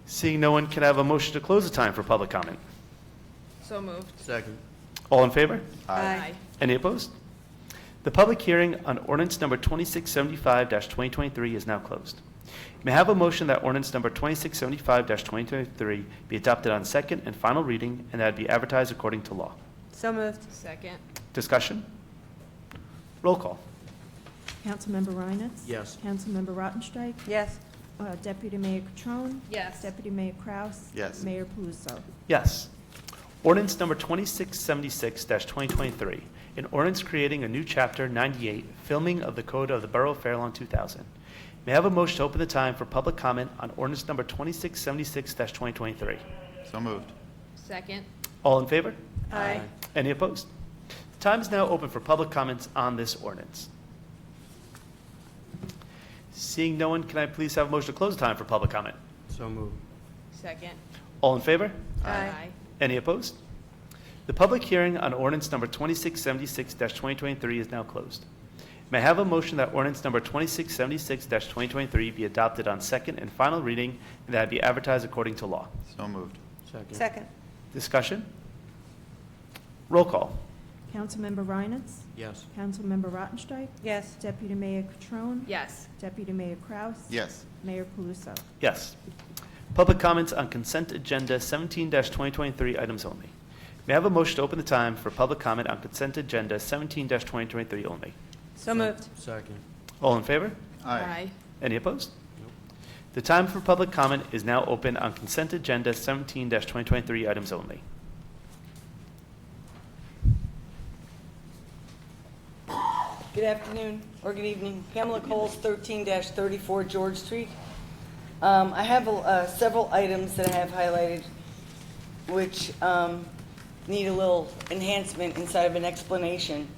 Seeing no one, can I have a motion to close the time for public comment? So moved. Second. All in favor? Aye. Any opposed? The public hearing on ordinance number 2675-2023 is now closed. May I have a motion that ordinance number 2675-2023 be adopted on second and final reading and that it be advertised according to law? So moved. Second. Discussion? Roll call. Councilmember Reinitz. Yes. Councilmember Rottenstrike. Yes. Deputy Mayor Catrone. Yes. Deputy Mayor Kraus. Yes. Mayor Paluso. Yes. Ordinance number 2676-2023, an ordinance creating a new Chapter 98, Filming of the Code of the Borough of Fair Lawn 2000. May I have a motion to open the time for public comment on ordinance number 2676-2023? So moved. Second. All in favor? Aye. Any opposed? Time is now open for public comments on this ordinance. Seeing no one, can I please have a motion to close the time for public comment? So moved. Second. All in favor? Aye. Any opposed? The public hearing on ordinance number 2676-2023 is now closed. May I have a motion that ordinance number 2676-2023 be adopted on second and final reading and that it be advertised according to law? So moved. Second. Second. Discussion? Roll call. Councilmember Reinitz. Yes. Councilmember Rottenstrike. Yes. Deputy Mayor Catrone. Yes. Deputy Mayor Kraus. Yes. Mayor Paluso. Yes. Public comments on consent agenda 17-2023 items only. May I have a motion to open the time for public comment on consent agenda 17-2023 only? So moved. Second. All in favor? Aye. Any opposed? The time for public comment is now open on consent agenda 17-2023 items only. Good afternoon, or good evening. Pamela Coles, 13-34 George Street. I have several items that I have highlighted which need a little enhancement inside of an explanation.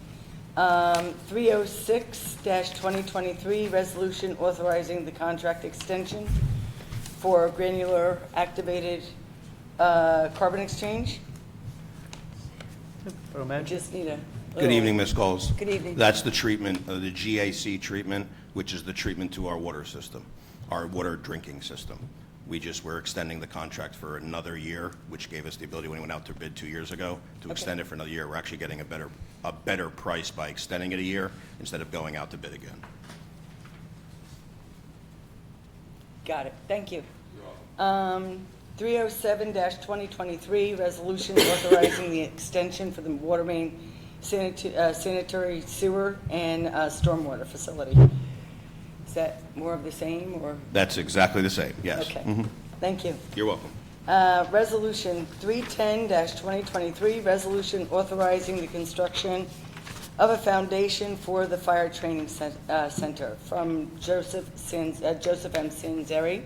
306-2023, resolution authorizing the contract extension for granular activated carbon exchange. Borough I Manager? just need a Good evening, Ms. Coles. Good evening. That's the treatment, the GAC treatment, which is the treatment to our water system, our water drinking system. We're extending the contract for another year, which gave us the ability when we went out to bid 2 years ago to extend it for another year. We're actually getting a better price by extending it a year instead of going out to bid again. Got it, thank you. 307-2023, resolution authorizing the extension for the water main sanitary sewer and stormwater facility. Is that more of the same, or? That's exactly the same, yes. Okay, Mhm. thank you. You're welcome. Resolution 310-2023, resolution authorizing the construction of a foundation for the fire training center from Joseph M. Sanzeri.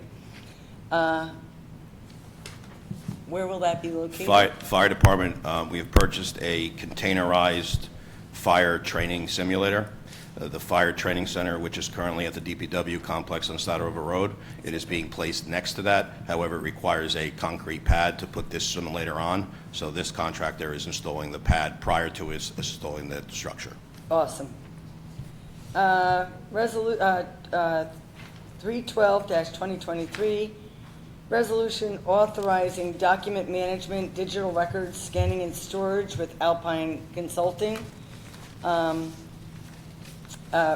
Where will that be located? Fire department, we have purchased a containerized fire training simulator. The fire training center, which is currently at the DPW complex on Stater River Road, it is being placed next to that. However, it requires a concrete pad to put this simulator on. So this contractor is installing the pad prior to his installing the structure. Awesome. 312-2023, resolution authorizing document management, digital records, scanning and storage with Alpine Consulting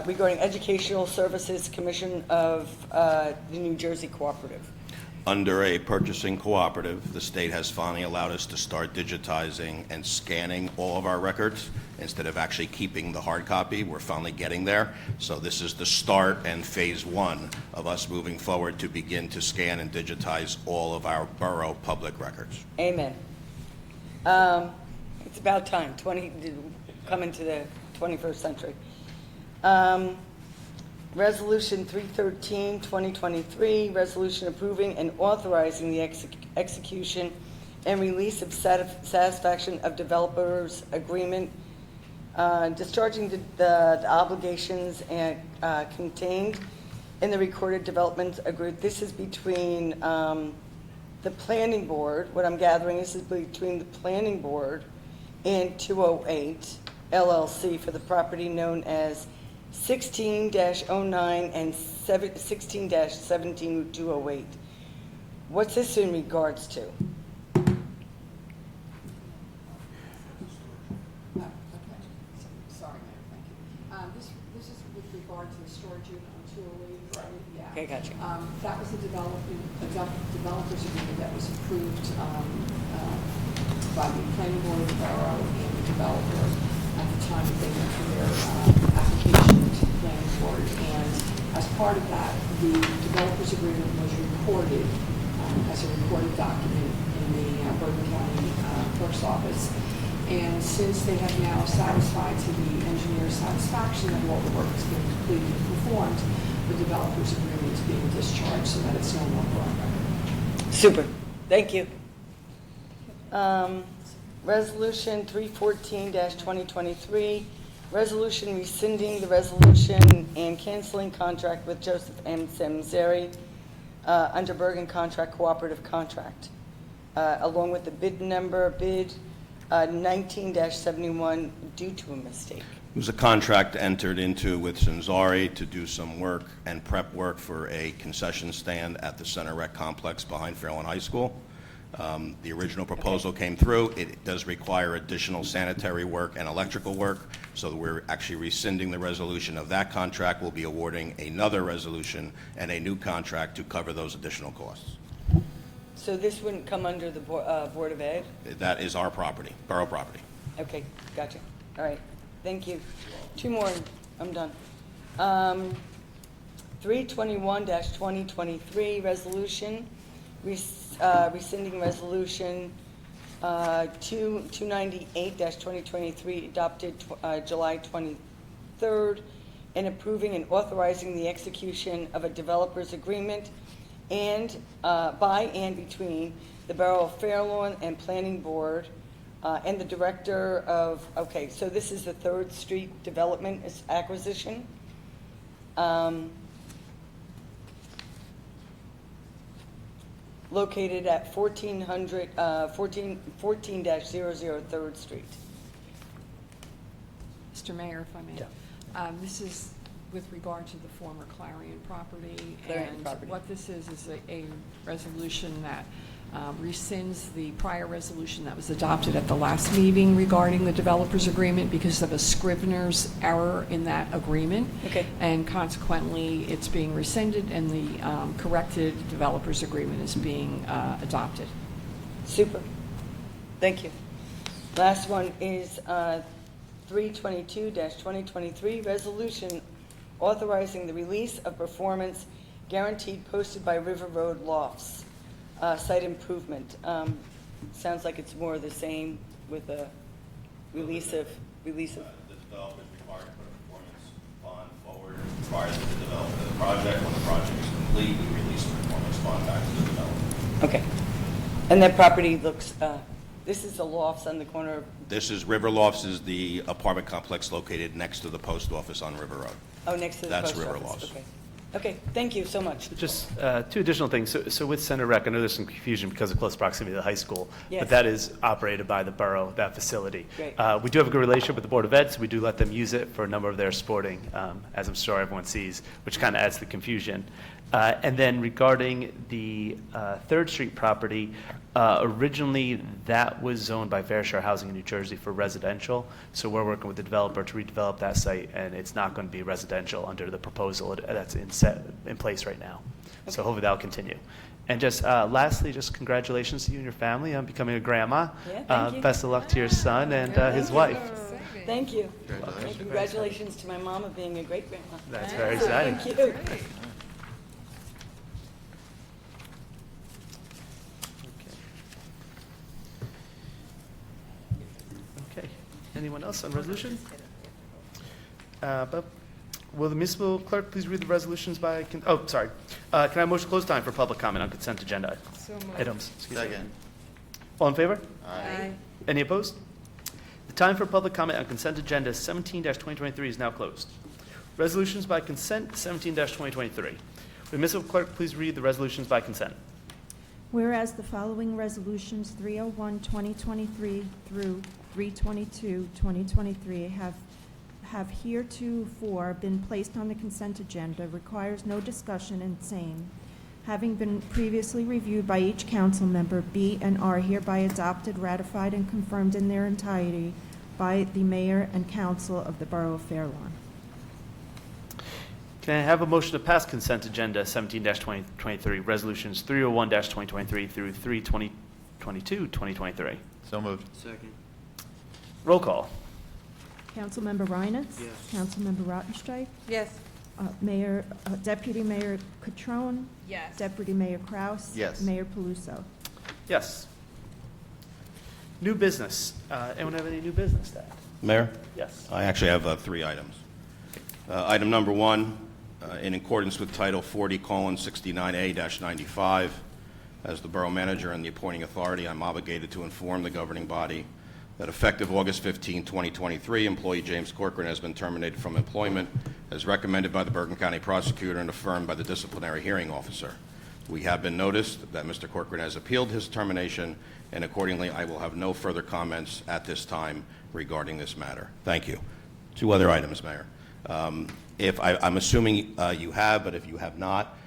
regarding Educational Services Commission of the New Jersey Cooperative. Under a purchasing cooperative, the state has finally allowed us to start digitizing and scanning all of our records instead of actually keeping the hard copy. We're finally getting there. So this is the start and phase 1 of us moving forward to begin to scan and digitize all of our borough public records. Amen. It's about time, come into the 21st century. Resolution 313-2023, resolution approving and authorizing the execution and release of satisfaction of developers agreement, discharging the obligations contained in the recorded development agreement. This is between the planning board. What I'm gathering is between the planning board and 208 LLC for the property known as 16-09 and 16-17 208. What's this in regards to? Sorry, Mayor, thank you. This is with regard to the storage unit on 208. Right. Yeah. Okay, gotcha. That was a developer's agreement that was approved by the planning board of the borough and the developer at the time that they went through their application to the planning board. And as part of that, the developer's agreement was recorded as a recorded document in the Bergen County Clerk's Office. And since they have now satisfied to the engineer's satisfaction that all the work has been completed and performed, the developer's agreement is being discharged so that it's no longer on record. Super. Thank you. Resolution 314-2023, resolution rescinding the resolution and canceling contract with Joseph M. Sanzeri under Bergen Contract Cooperative Contract, along with the bid number 19-71 due to a mistake. It was a contract entered into with Sanzari to do some work and prep work for a concession stand at the Center Rec Complex behind Fairlawn High School. The original proposal came through. It does require additional sanitary work and electrical work, so we're actually rescinding the resolution of that contract. We'll be awarding another resolution and a new contract to cover those additional costs. So this wouldn't come under the Board of Ed? That is our property, borough property. Okay, gotcha. All right, thank you. 2 more, I'm done. 321-2023, resolution, rescinding resolution 298-2023, adopted July 23rd, and approving and authorizing the execution of a developer's agreement and by and between the Borough of Fairlawn and Planning Board and the Director of, okay, so this is the 3rd Street Development Acquisition. Located at 1400, 14-00 3rd Street. Mr. Mayor, if I may. Yeah. This is with regard to the former Clarion property. Clarion and property. what this is a resolution that rescinds the prior resolution that was adopted at the last meeting regarding the developers agreement because of a Scrivener's error in that agreement. Okay. And consequently, it's being rescinded and the corrected developers agreement is being adopted. Super. Thank you. Last one is 322-2023, resolution authorizing the release of performance guaranteed posted by River Road Lofts, site improvement. Sounds like it's more of the same with a release of. The developer is required to put a performance bond forward prior to the development of the project. When the project is complete, we release the performance bond back to the developer. Okay. And that property looks, this is the Lofts on the corner of, This is River Lofts, is the apartment complex located next to the post office on River Road. oh, next to the That's post River office. Lofts. Okay. Okay, thank you so much. Just two additional things. So with Center Rec, I know there's some confusion because of close proximity to the high school, Yes. but that is operated by the borough, that facility. Great. We do have a good relationship with the Board of Ed, so we do let them use it for a number of their sporting, as I'm sure everyone sees, which kind of adds to the confusion. And then regarding the 3rd Street property, originally that was zoned by Fair Share Housing in New Jersey for residential. So we're working with the developer to redevelop that site, and it's not going to be residential under the proposal that's in place right now. So hopefully that'll continue. And just lastly, just congratulations to you and your family on becoming a grandma. Yeah, thank you. Best of luck to your son and his wife. Thank you. And congratulations to my mom of being a great grandma. That's very exciting. Thank you. Okay. Anyone else on resolution? But will the municipal clerk please read the resolutions by, can I motion to close time for public comment on consent agenda items? Excuse me. Second. All in favor? Aye. Any opposed? The time for public comment on consent agenda 17-2023 is now closed. Resolutions by consent 17-2023. Will the municipal clerk please read the resolutions by consent? Whereas the following resolutions, 301-2023 through 322-2023, have heretofore been placed on the consent agenda, requires no discussion, and same, having been previously reviewed by each council member, be and are hereby adopted, ratified, and confirmed in their entirety by the mayor and council of the Borough of Fair Lawn. Can I have a motion to pass consent agenda 17-2023, resolutions 301-2023 through 322-2023? So moved. Second. Roll call. Councilmember Reinitz? Yes. Councilmember Rottenstreich? Yes. Deputy Mayor Catrone? Yes. Deputy Mayor Kraus? Yes. Mayor Paluso? Yes. New business. Anyone have any new business to add? Mayor? Yes. I actually have 3 items. Item number 1, in accordance with Title 40:69A-95, as the Borough Manager and the appointing authority, I'm obligated to inform the governing body that effective August 15, 2023, employee James Corcoran has been terminated from employment as recommended by the Bergen County Prosecutor and affirmed by the Disciplinary Hearing Officer. We have been noticed that Mr. Corcoran has appealed his termination, and accordingly, I will have no further comments at this time regarding this matter. Thank you. 2 other items, Mayor. I'm assuming you have, but if you have not,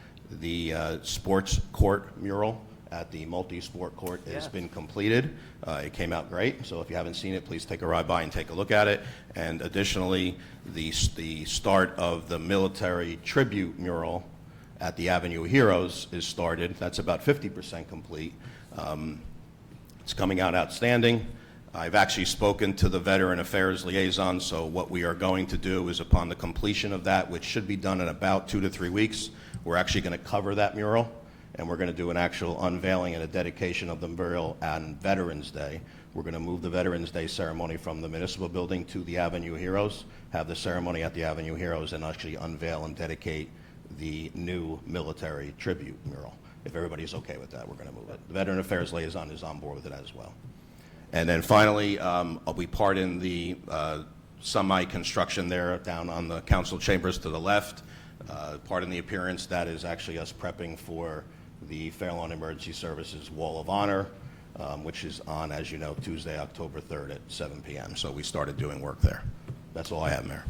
the sports court mural at the multi-sport court has been completed. It came out great, so if you haven't seen it, please take a ride by and take a look at it. And additionally, the start of the military tribute mural at the Avenue of Heroes is started. That's about 50% complete. It's coming out outstanding. I've actually spoken to the Veteran Affairs Liaison, so what we are going to do is upon the completion of that, which should be done in about 2 to 3 weeks, we're actually going to cover that mural, and we're going to do an actual unveiling and a dedication of the mural on Veterans Day. We're going to move the Veterans Day ceremony from the municipal building to the Avenue of Heroes, have the ceremony at the Avenue of Heroes, and actually unveil and dedicate the new military tribute mural. If everybody's okay with that, we're going to move it. The Veteran Affairs Liaison is on board with it as well. And then finally, we part in the semi-construction there down on the council chambers to the left. Part in the appearance, that is actually us prepping for the Fair Lawn Emergency Services Wall of Honor, which is on, as you know, Tuesday, October 3rd at 7 p.m. So we started doing work there. That's all I have, Mayor.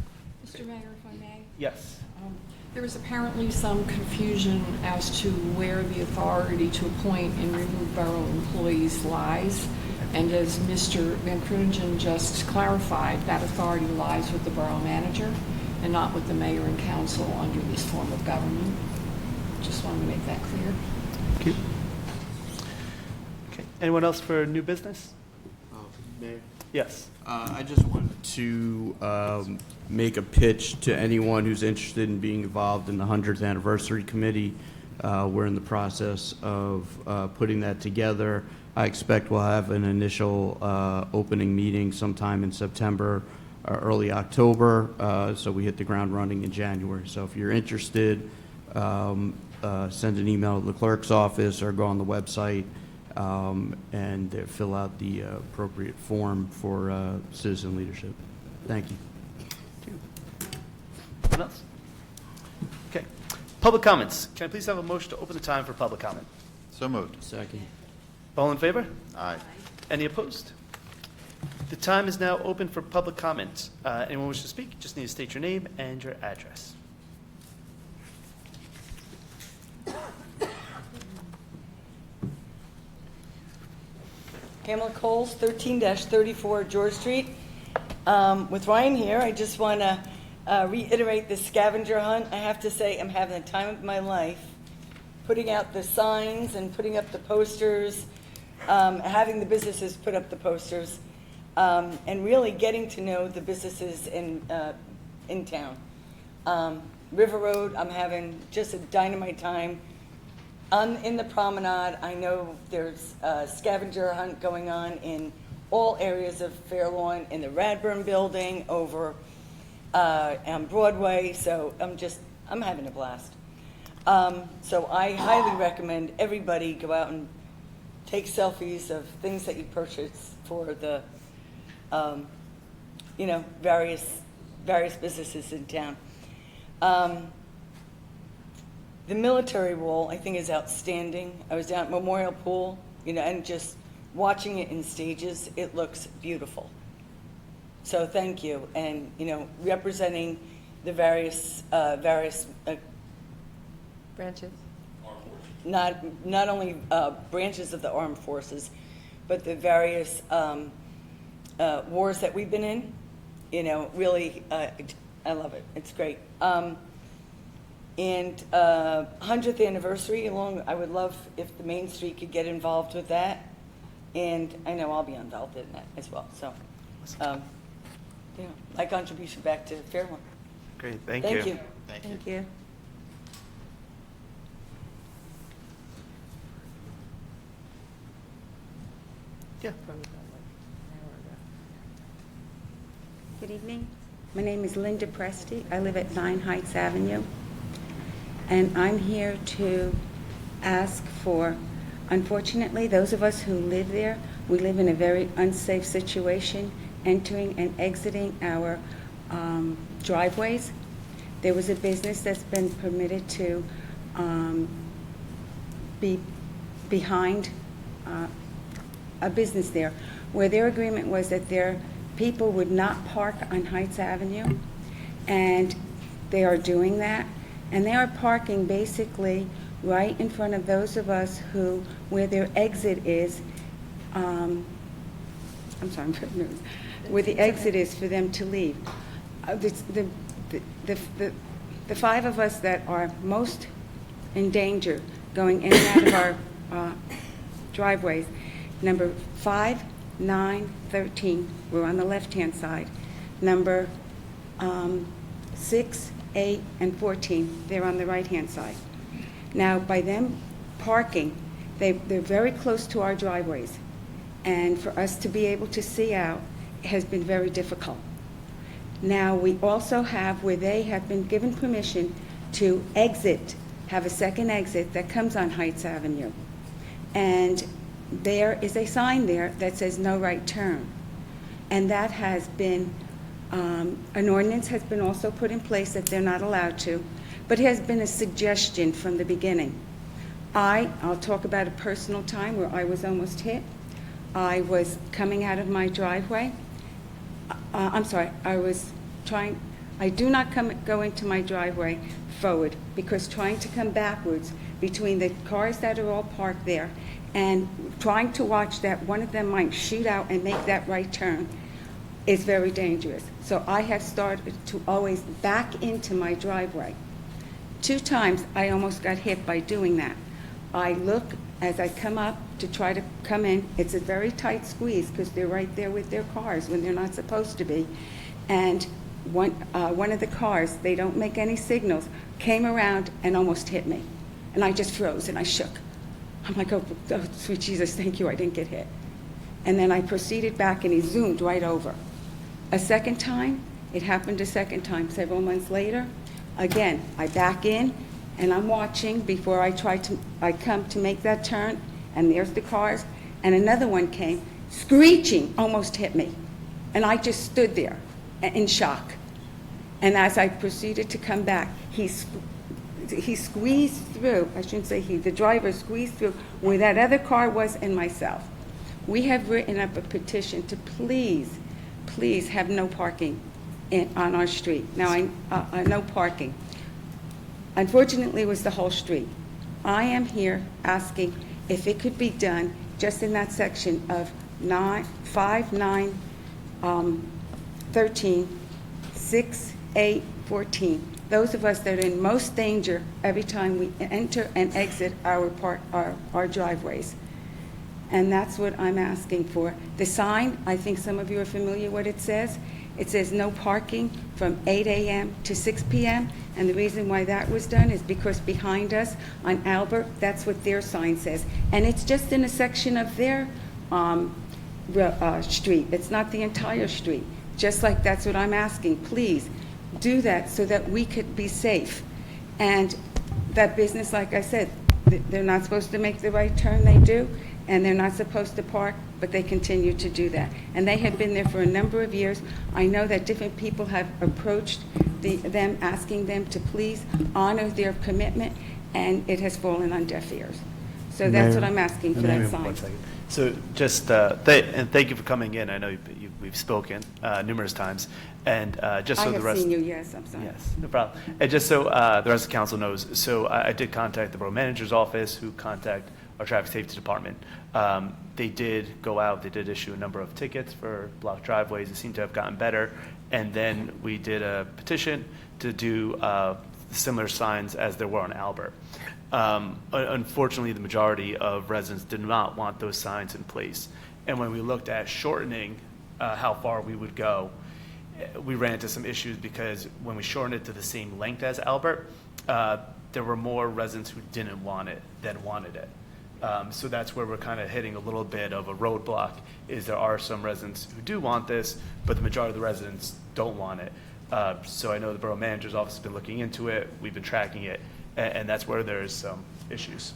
Mr. Mayor, if I may. Yes. There was apparently some confusion as to where the authority to appoint and remove borough employees lies. And as Mr. Van Krunigen just clarified, that authority lies with the borough manager and not with the mayor and council under this form of government. Just wanted to make that clear. Thank you. Okay. Anyone else for new business? Mayor? Yes. I just wanted to make a pitch to anyone who's interested in being involved in the 100th Anniversary Committee. We're in the process of putting that together. I expect we'll have an initial opening meeting sometime in September, early October, so we hit the ground running in January. So if you're interested, send an email to the clerk's office or go on the website and fill out the appropriate form for citizen leadership. Thank you. Anyone else? Okay. Public comments. Can I please have a motion to open the time for public comment? So moved. Second. All in favor? Aye. Any opposed? The time is now open for public comment. Anyone wish to speak, just need to state your name and your address. Pamela Coles, 13-34 George Street. With Ryan here, I just want to reiterate the scavenger hunt. I have to say I'm having the time of my life putting out the signs and putting up the posters, having the businesses put up the posters, and really getting to know the businesses in town. River Road, I'm having just a dynamite time. In the promenade, I know there's a scavenger hunt going on in all areas of Fairlawn, in the Radburn building, over on Broadway, so I'm having a blast. So I highly recommend everybody go out and take selfies of things that you purchase for the, various businesses in town. The military wall, I think, is outstanding. I was down at Memorial Pool, and just watching it in stages, it looks beautiful. So thank you, and representing the various Branches. not only branches of the armed forces, but the various wars that we've been in. Really, I love it. It's great. And 100th anniversary, I would love if the Main Street could get involved with that. And I know I'll be involved in that as well. So, my contribution back to Fairlawn. Great, thank you. Thank you. Thank you. Yeah. Good evening. My name is Linda Presti. I live at 9 Heights Avenue. And I'm here to ask for, unfortunately, those of us who live there, we live in a very unsafe situation, entering and exiting our driveways. There was a business that's been permitted to be behind a business there, where their agreement was that their people would not park on Heights Avenue, and they are doing that. And they are parking basically right in front of those of us where their exit is, I'm sorry, I'm very nervous, where the exit is for them to leave. The five of us that are most in danger going in and out of our driveways, number 5, 9, 13, we're on the left-hand side. Number 6, 8, and 14, they're on the right-hand side. Now, by them parking, they're very close to our driveways, and for us to be able to see out has been very difficult. Now, we also have where they have been given permission to have a second exit that comes on Heights Avenue. And there is a sign there that says no right turn. And that has been an ordinance has been also put in place that they're not allowed to, but it has been a suggestion from the beginning. I'll talk about a personal time where I was almost hit. I was coming out of my driveway. I was I do not go into my driveway forward, because trying to come backwards between the cars that are all parked there and trying to watch that one of them might shoot out and make that right turn is very dangerous. So I have started to always back into my driveway. 2 times I almost got hit by doing that. I look as I come up to try to come in. It's a very tight squeeze because they're right there with their cars when they're not supposed to be. And one of the cars, they don't make any signals, came around and almost hit me. And I just froze and I shook. I'm like, oh, sweet Jesus, thank you, I didn't get hit. And then I proceeded back and he zoomed right over. A second time, it happened a second time, several months later. Again, I back in and I'm watching before I come to make that turn, and there's the cars, and another one came, screeching, almost hit me. And I just stood there in shock. And as I proceeded to come back, he squeezed through, I shouldn't say he, the driver squeezed through where that other car was and myself. We have written up a petition to please have no parking on our street. Now, no parking. Unfortunately, it was the whole street. I am here asking if it could be done just in that section of 5, 9, 13, 6, 8, 14. Those of us that are in most danger every time we enter and exit our driveways. And that's what I'm asking for. The sign, I think some of you are familiar what it says. It says no parking from 8 a.m. to 6 p.m. And the reason why that was done is because behind us on Albert, that's what their sign says. And it's just in a section of their street. It's not the entire street. Just like that's what I'm asking. Please do that so that we could be safe. And that business, like I said, they're not supposed to make the right turn, they do, and they're not supposed to park, but they continue to do that. And they have been there for a number of years. I know that different people have approached them, asking them to please honor their commitment, and it has fallen on deaf ears. So that's what I'm asking for that sign. 1 second. So just, and thank you for coming in. I know we've spoken numerous times. And just so I the have rest. seen you, yes, I'm sorry. Yes, no problem. And just so the rest of the council knows, so I did contact the borough manager's office, who contact our traffic safety department. They did go out, they did issue a number of tickets for blocked driveways. It seemed to have gotten better. And then we did a petition to do similar signs as there were on Albert. Unfortunately, the majority of residents did not want those signs in place. And when we looked at shortening how far we would go, we ran into some issues because when we shortened it to the same length as Albert, there were more residents who didn't want it than wanted it. So that's where we're kind of hitting a little bit of a roadblock, is there are some residents who do want this, but the majority of the residents don't want it. So I know the borough manager's office has been looking into it, we've been tracking it, and that's where there's some issues.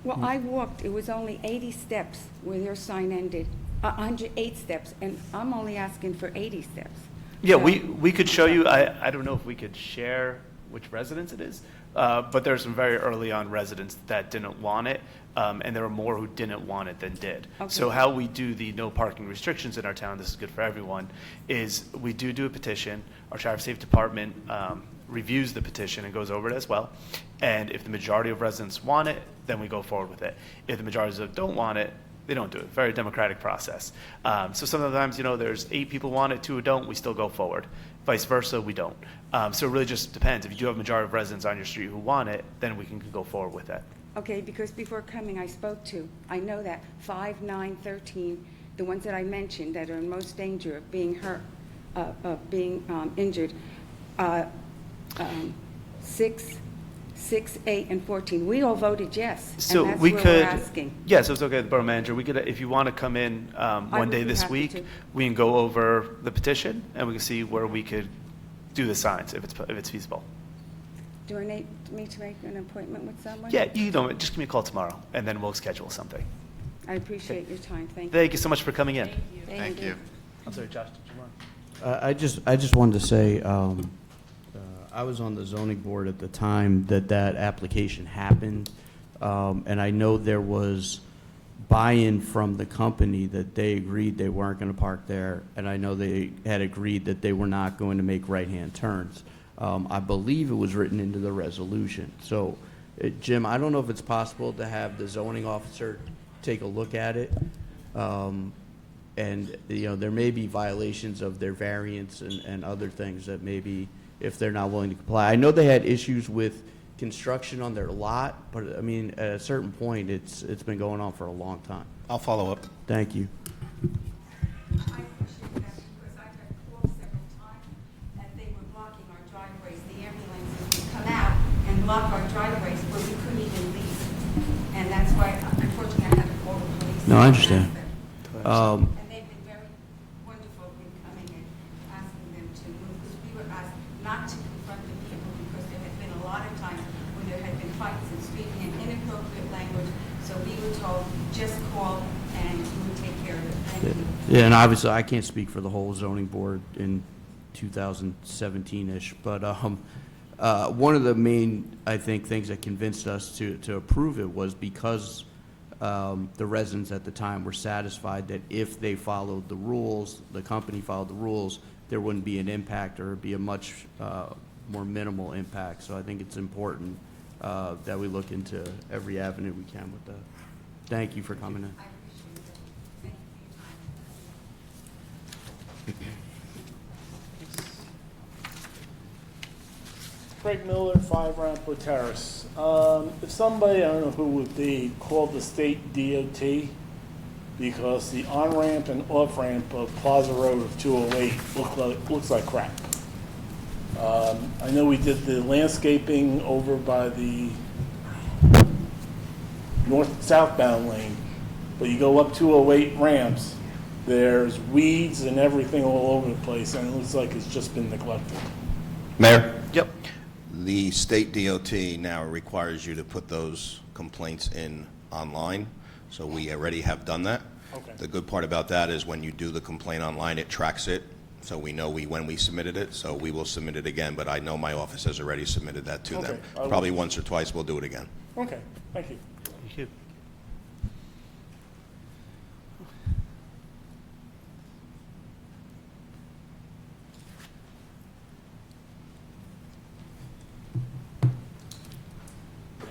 Well, I walked, it was only 80 steps where their sign ended, 108 steps, and I'm only asking for 80 steps. Yeah, So- we could show you, I don't know if we could share which residence it is, but there's some very early on residents that didn't want it, and there were more who didn't want it than did. Okay. So how we do the no parking restrictions in our town, this is good for everyone, is we do a petition. Our traffic safety department reviews the petition and goes over it as well. And if the majority of residents want it, then we go forward with it. If the majority don't want it, they don't do it. Very democratic process. So sometimes, there's 8 people want it, 2 who don't, we still go forward. Vice versa, we don't. So it really just depends. If you do have a majority of residents on your street who want it, then we can go forward with that. Okay, because before coming, I spoke to, I know that 5, 9, 13, the ones that I mentioned that are in most danger of being hurt, being injured, 6, 8, and 14. We all voted yes, So and that's we where could, we're asking. yeah, so it's okay, the borough manager, we could, if you want to come in one would day be this happy week, to. we can go over the petition and we can see where we could do the signs if it's feasible. Do I need me to make an appointment with someone? Yeah, just give me a call tomorrow and then we'll schedule something. I appreciate your time, thank you. Thank you so much for coming in. Thank you. I'm sorry, Josh, did you want? I just wanted to say, I was on the zoning board at the time that application happened, and I know there was buy-in from the company that they agreed they weren't going to park there, and I know they had agreed that they were not going to make right-hand turns. I believe it was written into the resolution. So, Jim, I don't know if it's possible to have the zoning officer take a look at it. And, there may be violations of their variance and other things that maybe, if they're not willing to comply. I know they had issues with construction on their lot, but, I mean, at a certain point, it's been going on for a long time. I'll follow up. Thank you. I appreciate that because I got called several times that they were blocking our driveways. The ambulances would come out and block our driveways where we couldn't even leave. And that's why, unfortunately, I had to call the police. No, I understand. And they've been very wonderful in coming and asking them to move, because we were asked not to confront the people because there had been a lot of times when there had been fights and speaking in inappropriate language. So we were told, just call and we would take care of it. Thank you. Yeah, and obviously, I can't speak for the whole zoning board in 2017-ish, but one of the main, I think, things that convinced us to approve it was because the residents at the time were satisfied that if they followed the rules, the company followed the rules, there wouldn't be an impact, or it'd be a much more minimal impact. So I think it's important that we look into every avenue we can with that. Thank you for coming in. I appreciate it. Thank you for your time. Craig Miller, 5 Rampo Terrace. If somebody, I don't know who it would be, called the state DOT because the on-ramp and off-ramp of Plaza Road of 208 looks like crap. I know we did the landscaping over by the north-southbound lane, but you go up 208 ramps, there's weeds and everything all over the place, and it looks like it's just been neglected. Mayor? Yep. The state DOT now requires you to put those complaints in online, so we already have done that. Okay. The good part about that is when you do the complaint online, it tracks it, so we know when we submitted it, so we will submit it again, but I know my office has already submitted that to them. Okay. Probably once or twice, we'll do it again. Okay, thank you. Thank you.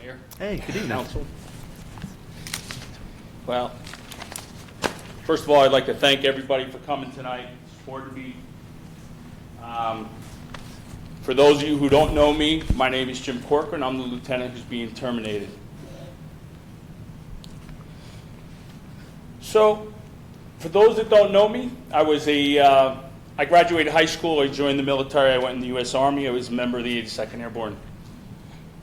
Mayor? Hey, good evening. Council. Well, first of all, I'd like to thank everybody for coming tonight, supporting me. For those of you who don't know me, my name is Jim Corcoran. I'm the lieutenant who's being terminated. So, for those that don't know me, I graduated high school, I joined the military, I went in the U.S. Army, I was a member of the 82nd Airborne.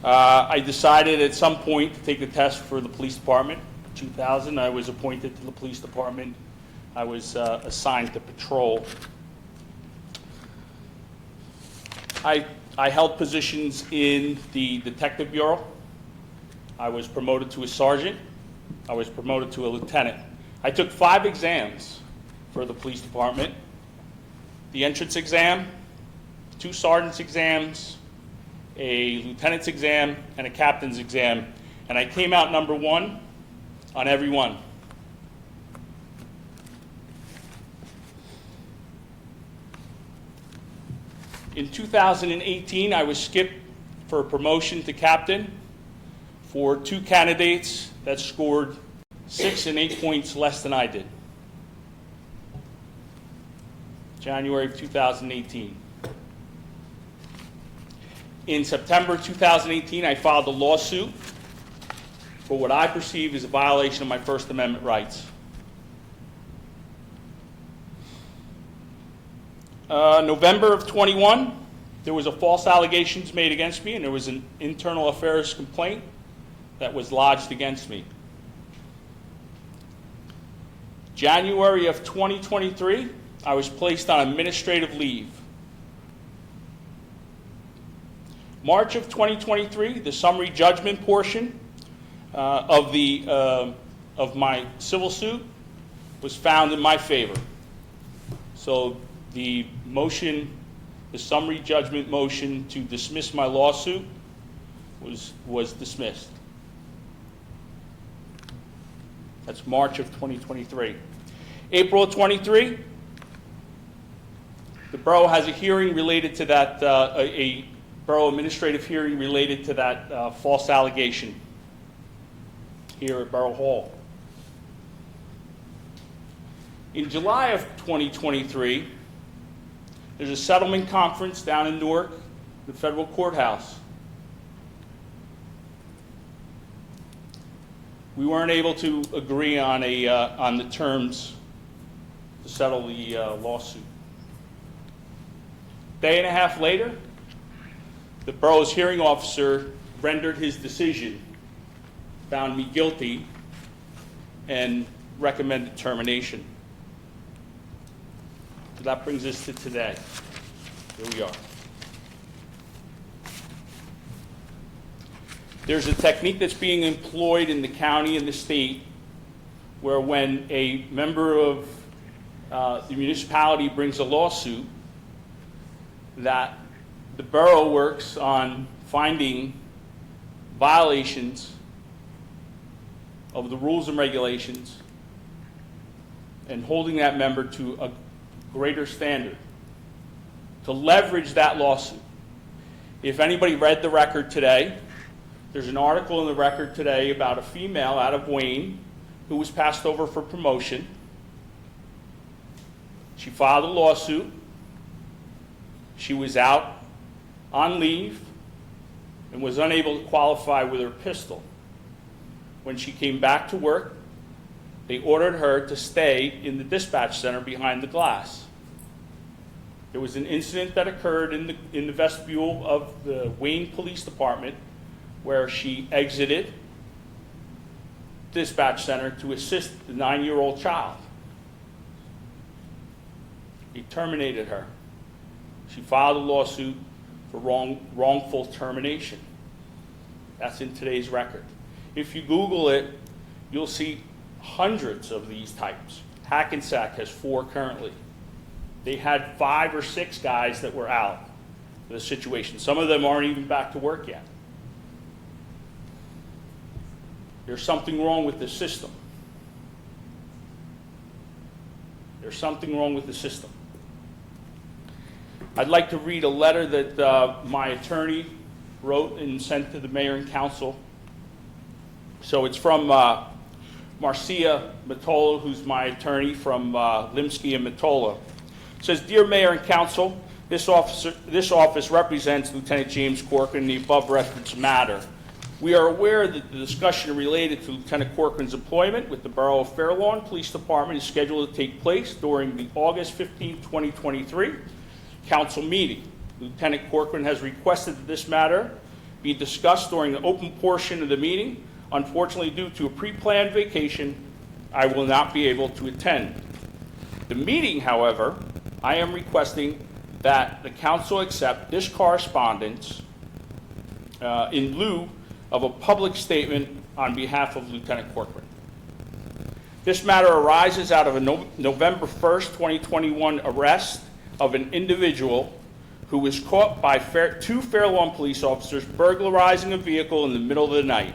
I decided at some point to take the test for the police department. In 2000, I was appointed to the police department. I was assigned to patrol. I held positions in the Detective Bureau. I was promoted to a sergeant. I was promoted to a lieutenant. I took 5 exams for the police department. The entrance exam, 2 sergeant's exams, a lieutenant's exam, and a captain's exam. And I came out number 1 on every one. In 2018, I was skipped for promotion to captain for 2 candidates that scored 6 and 8 points less than I did. January of 2018. In September 2018, I filed a lawsuit for what I perceive as a violation of my First Amendment rights. November of 21, there was a false allegations made against me, and there was an internal affairs complaint that was lodged against me. January of 2023, I was placed on administrative leave. March of 2023, the summary judgment portion of my civil suit was found in my favor. So the motion, the summary judgment motion to dismiss my lawsuit was dismissed. That's March of 2023. April of 23, the borough has a hearing related to that, a borough administrative hearing related to that false allegation here at Borough Hall. In July of 2023, there's a settlement conference down in Newark, the federal courthouse. We weren't able to agree on on the terms to settle the lawsuit. Day and a half later, the borough's hearing officer rendered his decision, found me guilty, and recommended termination. So that brings us to today. Here we are. There's a technique that's being employed in the county and the state where when a member of the municipality brings a lawsuit, that the borough works on finding violations of the rules and regulations and holding that member to a greater standard to leverage that lawsuit. If anybody read the record today, there's an article in the record today about a female out of Wayne who was passed over for promotion. She filed a lawsuit. She was out on leave and was unable to qualify with her pistol. When she came back to work, they ordered her to stay in the dispatch center behind the glass. There was an incident that occurred in the vestibule of the Wayne Police Department where she exited the dispatch center to assist the 9-year-old child. He terminated her. She filed a lawsuit for wrongful termination. That's in today's record. If you Google it, you'll see hundreds of these types. Hackensack has 4 currently. They had 5 or 6 guys that were out of the situation. Some of them aren't even back to work yet. There's something wrong with the system. There's something wrong with the system. I'd like to read a letter that my attorney wrote and sent to the mayor and council. So it's from Marcia Matola, who's my attorney from Limsky and Matola. It says, "Dear Mayor and Council, this office represents Lieutenant James Corcoran in the above referenced matter. We are aware that the discussion related to Lieutenant Corcoran's employment with the Borough of Fair Lawn Police Department is scheduled to take place during the August 15, 2023 council meeting. Lieutenant Corcoran has requested that this matter be discussed during the open portion of the meeting. Unfortunately, due to a pre-planned vacation, I will not be able to attend. The meeting, however, I am requesting that the council accept this correspondence in lieu of a public statement on behalf of Lieutenant Corcoran. This matter arises out of a November 1st, 2021 arrest of an individual who was caught by 2 Fair Lawn police officers burglarizing a vehicle in the middle of the night.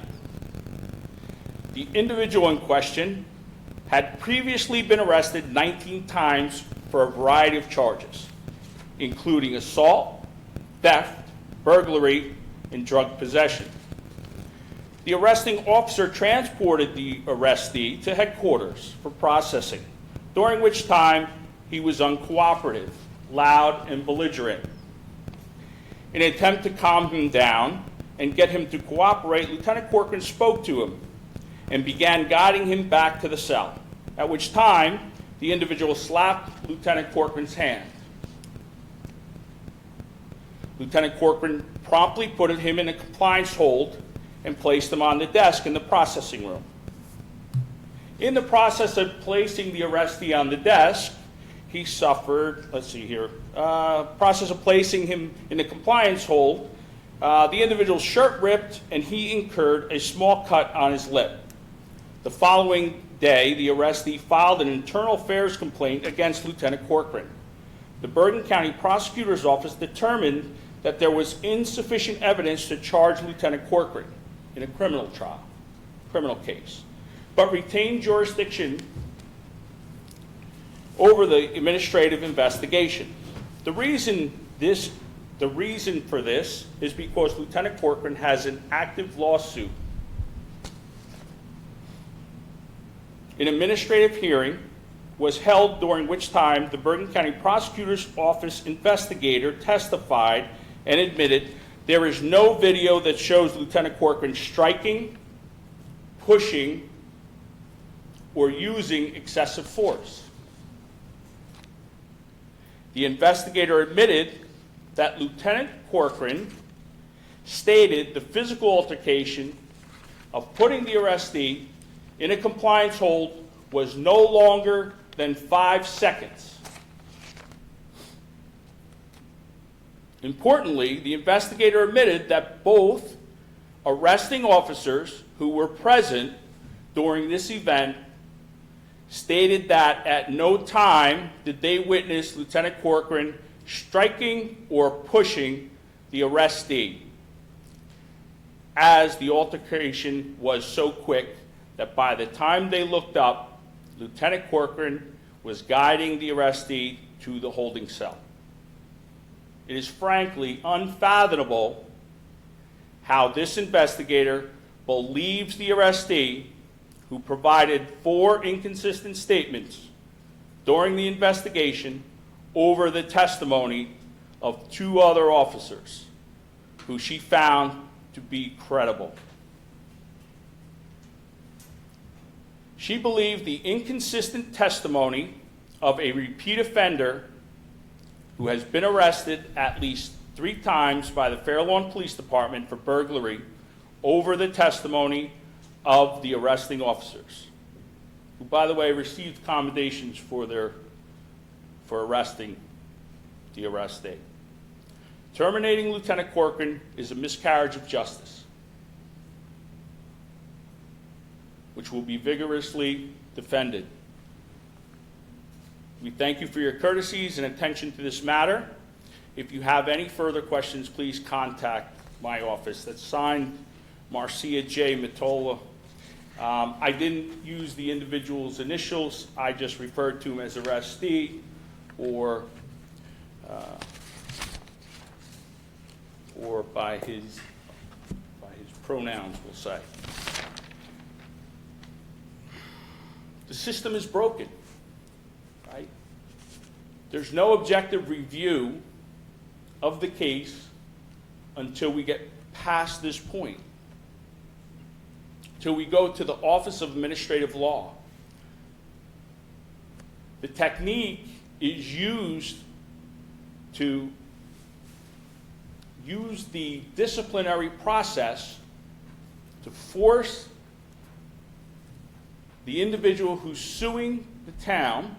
The individual in question had previously been arrested 19 times for a variety of charges, including assault, theft, burglary, and drug possession. The arresting officer transported the arrestee to headquarters for processing, during which time he was uncooperative, loud, and belligerent. In an attempt to calm him down and get him to cooperate, Lieutenant Corcoran spoke to him and began guiding him back to the cell, at which time the individual slapped Lieutenant Corcoran's hand. Lieutenant Corcoran promptly put him in a compliance hold and placed him on the desk in the processing room. In the process of placing the arrestee on the desk, he suffered, process of placing him in the compliance hold, the individual's shirt ripped and he incurred a small cut on his lip. The following day, the arrestee filed an internal affairs complaint against Lieutenant Corcoran. The Bergen County Prosecutor's Office determined that there was insufficient evidence to charge Lieutenant Corcoran in a criminal case. but retain jurisdiction over the administrative investigation. The reason for this is because Lieutenant Corcoran has an active lawsuit. An administrative hearing was held during which time the Bergen County Prosecutor's Office investigator testified and admitted there is no video that shows Lieutenant Corcoran striking, pushing, or using excessive force. The investigator admitted that Lieutenant Corcoran stated the physical altercation of putting the arrestee in a compliance hold was no longer than 5 seconds. Importantly, the investigator admitted that both arresting officers who were present during this event stated that at no time did they witness Lieutenant Corcoran striking or pushing the arrestee, as the altercation was so quick that by the time they looked up, Lieutenant Corcoran was guiding the arrestee to the holding cell. It is frankly unfathomable how this investigator believes the arrestee, who provided 4 inconsistent statements during the investigation, over the testimony of 2 other officers who she found to be credible. She believed the inconsistent testimony of a repeat offender who has been arrested at least 3 times by the Fair Lawn Police Department for burglary over the testimony of the arresting officers, who, by the way, received commendations for arresting the arrestee. Terminating Lieutenant Corcoran is a miscarriage of justice, which will be vigorously defended. We thank you for your courtesies and attention to this matter. If you have any further questions, please contact my office. That's signed Marcia J. Matola. I didn't use the individual's initials. I just referred to him as arrestee or by his pronouns, we'll say. The system is broken, right? There's no objective review of the case until we get past this point, till we go to the Office of Administrative Law. The technique is used to use the disciplinary process to force the individual who's suing the town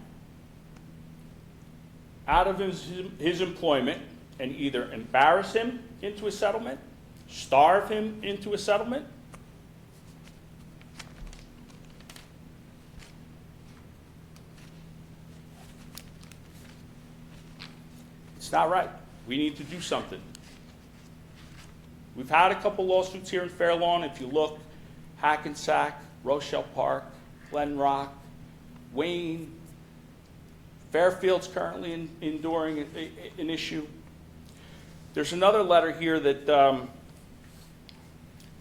out of his employment and either embarrass him into a settlement, starve him into a settlement, it's not right. We need to do something. We've had a couple lawsuits here in Fair Lawn. If you look, Hackensack, Rochelle Park, Glen Rock, Wayne, Fairfield's currently enduring an issue. There's another letter here that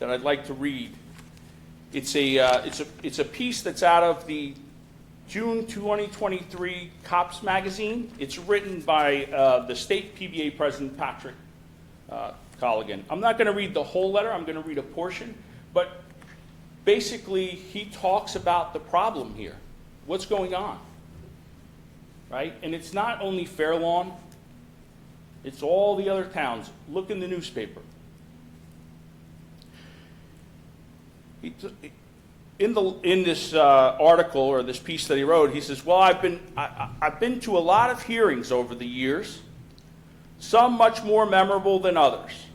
I'd like to read. It's a piece that's out of the June 2023 Cops magazine. It's written by the state PBA president, Patrick Colligan. I'm not going to read the whole letter. I'm going to read a portion. But basically, he talks about the problem here. What's going on? Right? And it's not only Fair Lawn. It's all the other towns. Look in the newspaper. In this article or this piece that he wrote, he says, well, I've been to a lot of hearings over the years, some much more memorable than others.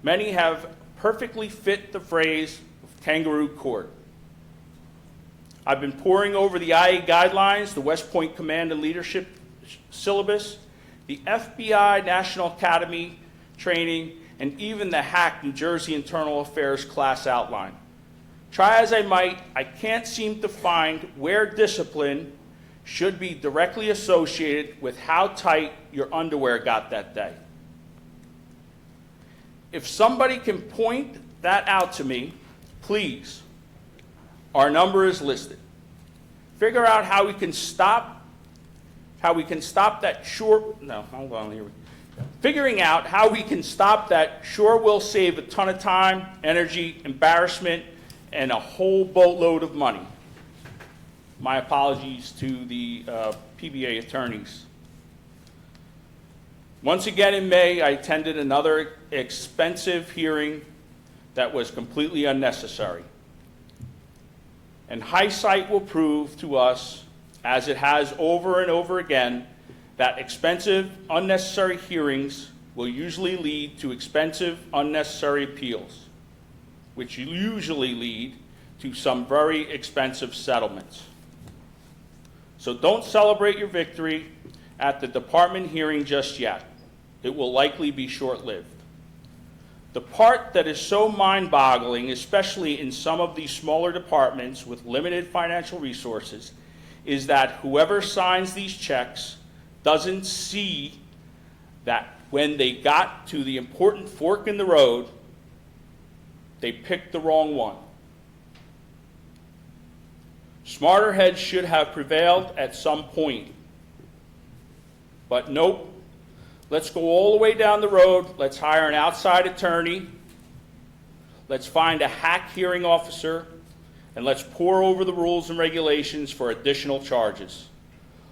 Many have perfectly fit the phrase of kangaroo court. I've been poring over the IA guidelines, the West Point Command and Leadership syllabus, the FBI National Academy training, and even the HAC New Jersey Internal Affairs class outline. Try as I might, I can't seem to find where discipline should be directly associated with how tight your underwear got that day. If somebody can point that out to me, please. Our number is listed. Figure out how we can stop that Figuring out how we can stop that sure will save a ton of time, energy, embarrassment, and a whole boatload of money. My apologies to the PBA attorneys. Once again in May, I attended another expensive hearing that was completely unnecessary. And hindsight will prove to us, as it has over and over again, that expensive, unnecessary hearings will usually lead to expensive, unnecessary appeals, which usually lead to some very expensive settlements. So don't celebrate your victory at the department hearing just yet. It will likely be short-lived. The part that is so mind-boggling, especially in some of these smaller departments with limited financial resources, is that whoever signs these checks doesn't see that when they got to the important fork in the road, they picked the wrong one. Smarter heads should have prevailed at some point. But nope. Let's go all the way down the road. Let's hire an outside attorney. Let's find a hack hearing officer. And let's pore over the rules and regulations for additional charges.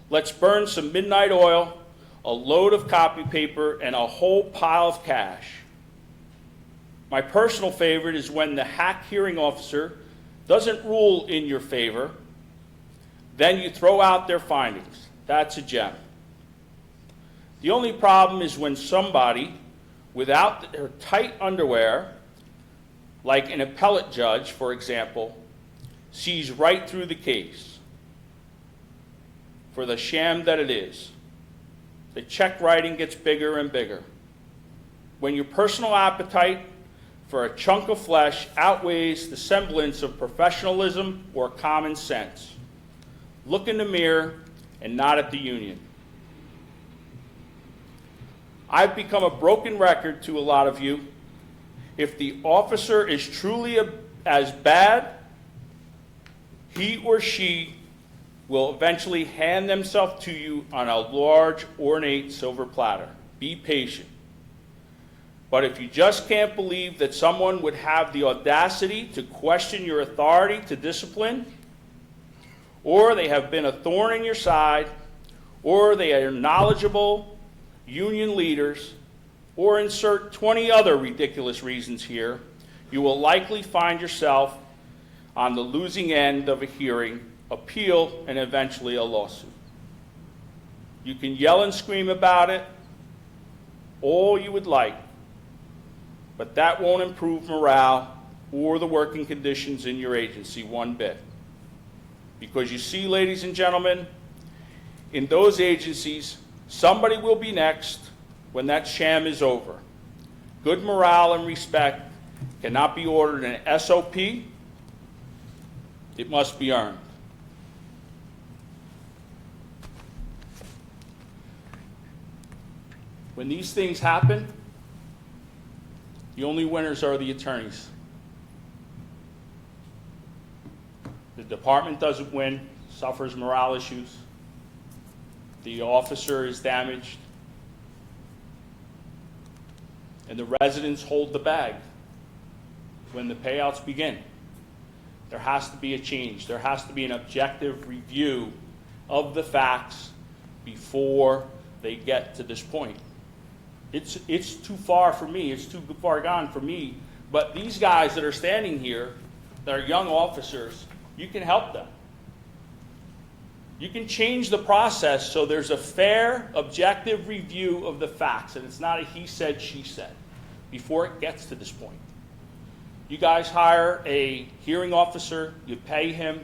Let's burn some midnight oil, a load of copy paper, and a whole pile of cash. My personal favorite is when the hack hearing officer doesn't rule in your favor, then you throw out their findings. That's a gem. The only problem is when somebody, without their tight underwear, like an appellate judge, for example, sees right through the case for the sham that it is. The check writing gets bigger and bigger. When your personal appetite for a chunk of flesh outweighs the semblance of professionalism or common sense, look in the mirror and not at the union. I've become a broken record to a lot of you. If the officer is truly as bad, he or she will eventually hand themselves to you on a large, ornate silver platter. Be patient. But if you just can't believe that someone would have the audacity to question your authority to discipline, or they have been a thorn in your side, or they are knowledgeable union leaders, or insert 20 other ridiculous reasons here, you will likely find yourself on the losing end of a hearing, appeal, and eventually a lawsuit. You can yell and scream about it all you would like, but that won't improve morale or the working conditions in your agency one bit. Because you see, ladies and gentlemen, in those agencies, somebody will be next when that sham is over. Good morale and respect cannot be ordered in an SOP. It must be earned. When these things happen, the only winners are the attorneys. The department doesn't win, suffers morale issues. The officer is damaged, and the residents hold the bag when the payouts begin. There has to be a change. There has to be an objective review of the facts before they get to this point. It's too far for me. It's too far gone for me. But these guys that are standing here, that are young officers, you can help them. You can change the process so there's a fair, objective review of the facts, and it's not a he said, she said, before it gets to this point. You guys hire a hearing officer, you pay him.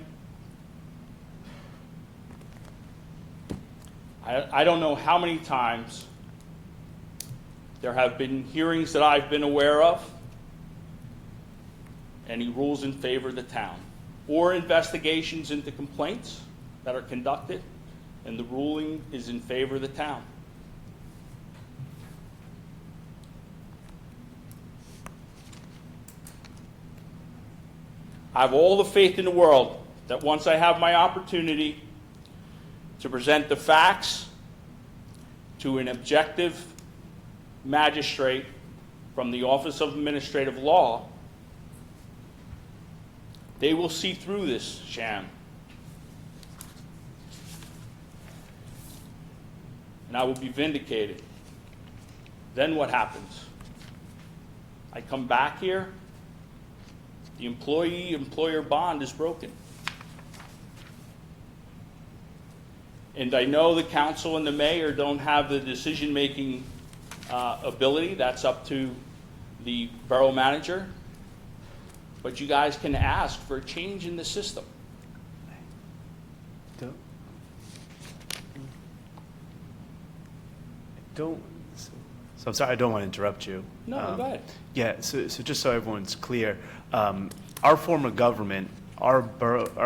I don't know how many times there have been hearings that I've been aware of and he rules in favor of the town, or investigations into complaints that are conducted, and the ruling is in favor of the town. I have all the faith in the world that once I have my opportunity to present the facts to an objective magistrate from the Office of Administrative Law, they will see through this sham. And I will be vindicated. Then what happens? I come back here, the employee-employer bond is broken. And I know the council and the mayor don't have the decision-making ability. That's up to the borough manager. But you guys can ask for a change in the system. So I'm sorry, I don't want to interrupt you. No, go ahead. Yeah, so just so everyone's clear, our form of government, our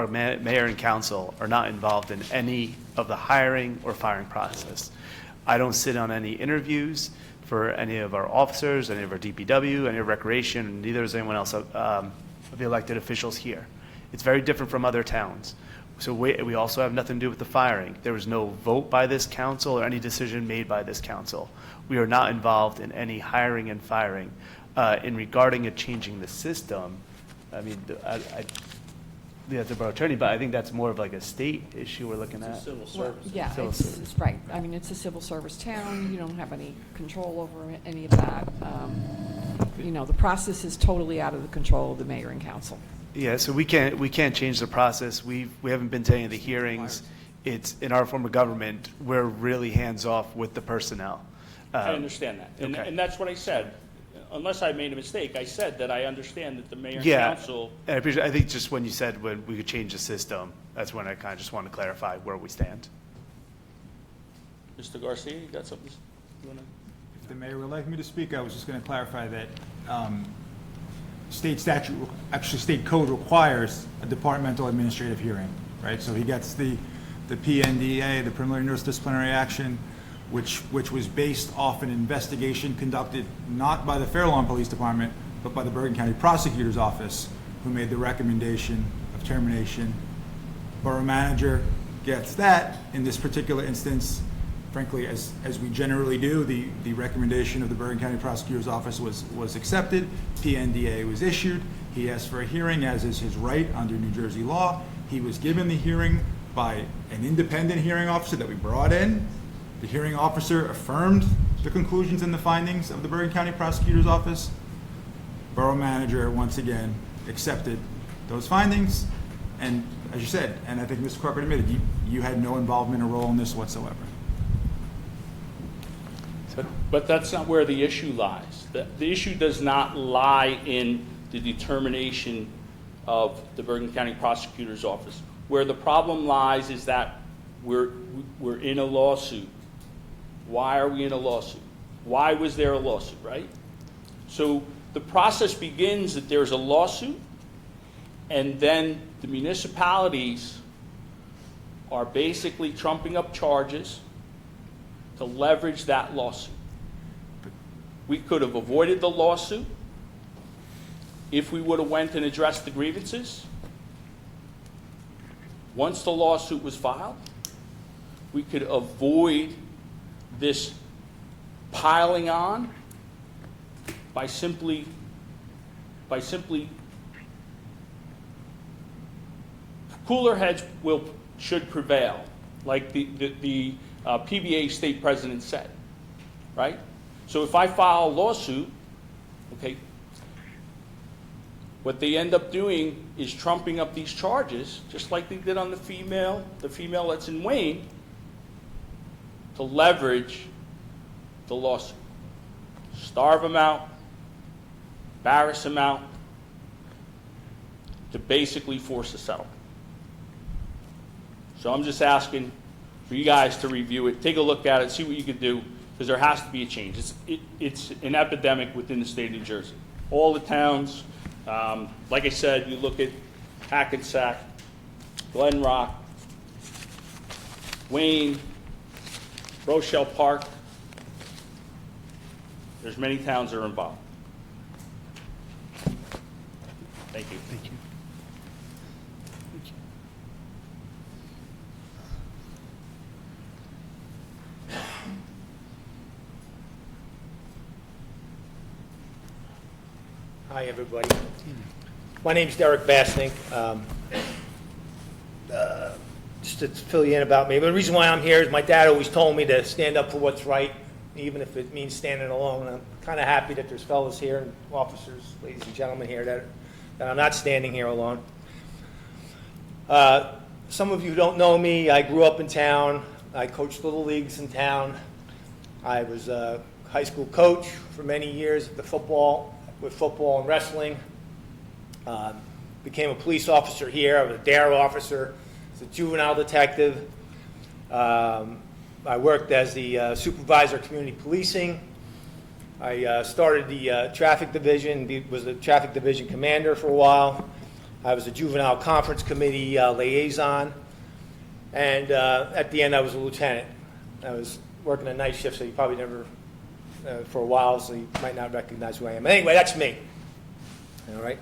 mayor and council are not involved in any of the hiring or firing process. I don't sit on any interviews for any of our officers, any of our DPW, any of recreation, and neither is anyone else of the elected officials here. It's very different from other towns. So we also have nothing to do with the firing. There was no vote by this council or any decision made by this council. We are not involved in any hiring and firing. In regarding it changing the system, I mean, the borough attorney, but I think that's more of like a state issue we're looking at. Civil Well, service. yeah, Civil it's service. right. I mean, it's a civil service town. You don't have any control over any of that. You know, the process is totally out of the control of the mayor and council. Yeah, so we can't change the process. We haven't been to any of the hearings. It's in our form of government, we're really hands-off with the personnel. I understand that. Okay. And that's what I said. Unless I made a mistake, I said that I understand that the mayor and Yeah, council. and I appreciate, I think just when you said when we could change the system, that's when I kind of just want to clarify where we stand. Mr. Garcia, you got something? You wanna- If the mayor would like me to speak, I was just going to clarify that state statute, actually state code requires a departmental administrative hearing, right? So he gets the PNDA, the preliminary notice disciplinary action, which was based off an investigation conducted not by the Fair Lawn Police Department, but by the Bergen County Prosecutor's Office, who made the recommendation of termination. Borough manager gets that. In this particular instance, frankly, as we generally do, the recommendation of the Bergen County Prosecutor's Office was accepted. PNDA was issued. He asked for a hearing, as is his right under New Jersey law. He was given the hearing by an independent hearing officer that we brought in. The hearing officer affirmed the conclusions and the findings of the Bergen County Prosecutor's Office. Borough manager, once again, accepted those findings. And as you said, and I think Mr. Corcoran admitted, you had no involvement or role in this whatsoever. But that's not where the issue lies. The issue does not lie in the determination of the Bergen County Prosecutor's Office. Where the problem lies is that we're in a lawsuit. Why are we in a lawsuit? Why was there a lawsuit, right? So the process begins that there's a lawsuit, and then the municipalities are basically trumping up charges to leverage that lawsuit. We could have avoided the lawsuit if we would have went and addressed the grievances. Once the lawsuit was filed, we could avoid this piling on by simply cooler heads should prevail, like the PBA state president said, right? So if I file a lawsuit, okay, what they end up doing is trumping up these charges, just like they did on the female that's in Wayne, to leverage the lawsuit. Starve them out, embarrass them out, to basically force a settlement. So I'm just asking for you guys to review it, take a look at it, see what you can do, because there has to be a change. It's an epidemic within the state of New Jersey. All the towns, Like I said, you look at Hackensack, Glen Rock, Wayne, Rochelle Park. There's many towns that are involved. Thank you. Thank you. Hi, everybody. My name's Derek Basnick. Just to fill you in about me, but the reason why I'm here is my dad always told me to stand up for what's right, even if it means standing alone. And I'm kind of happy that there's fellows here, and officers, ladies and gentlemen here, that I'm not standing here alone. Some of you don't know me. I grew up in town. I coached little leagues in town. I was a high school coach for many years with football and wrestling. Became a police officer here. I was a DARE officer. I was a juvenile detective. I worked as the supervisor of community policing. I started the traffic division, was the traffic division commander for a while. I was a juvenile conference committee liaison. And at the end, I was a lieutenant. I was working a night shift, so you probably never, for a while, so you might not recognize who I am. Anyway, that's me. All right.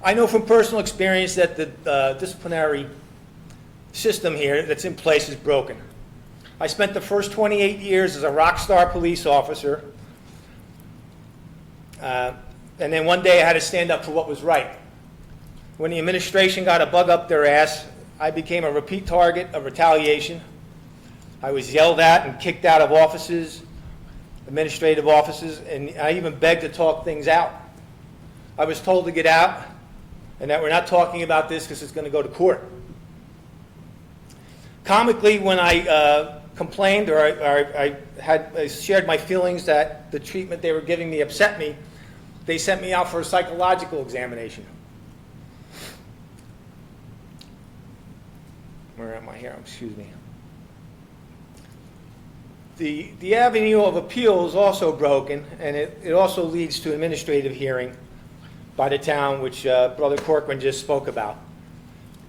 I know from personal experience that the disciplinary system here that's in place is broken. I spent the first 28 years as a rock star police officer, and then one day I had to stand up for what was right. When the administration got a bug up their ass, I became a repeat target of retaliation. I was yelled at and kicked out of offices, administrative offices, and I even begged to talk things out. I was told to get out and that we're not talking about this because it's going to go to court. Comically, when I complained or I shared my feelings that the treatment they were giving me upset me, they sent me out for a psychological examination. Where am I here? Excuse me. The avenue of appeal is also broken, and it also leads to administrative hearing by the town, which Brother Corcoran just spoke about.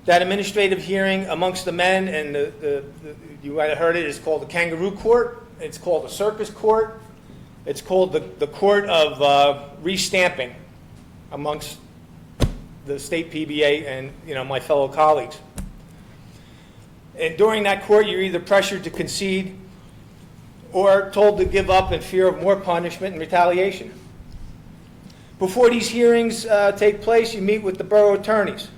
That administrative hearing amongst the men, and you might have heard it, is called the kangaroo court. It's called the circus court. It's called the court of restamping amongst the state PBA and my fellow colleagues. And during that court, you're either pressured to concede or told to give up in fear of more punishment and retaliation. Before these hearings take place, you meet with the borough attorneys,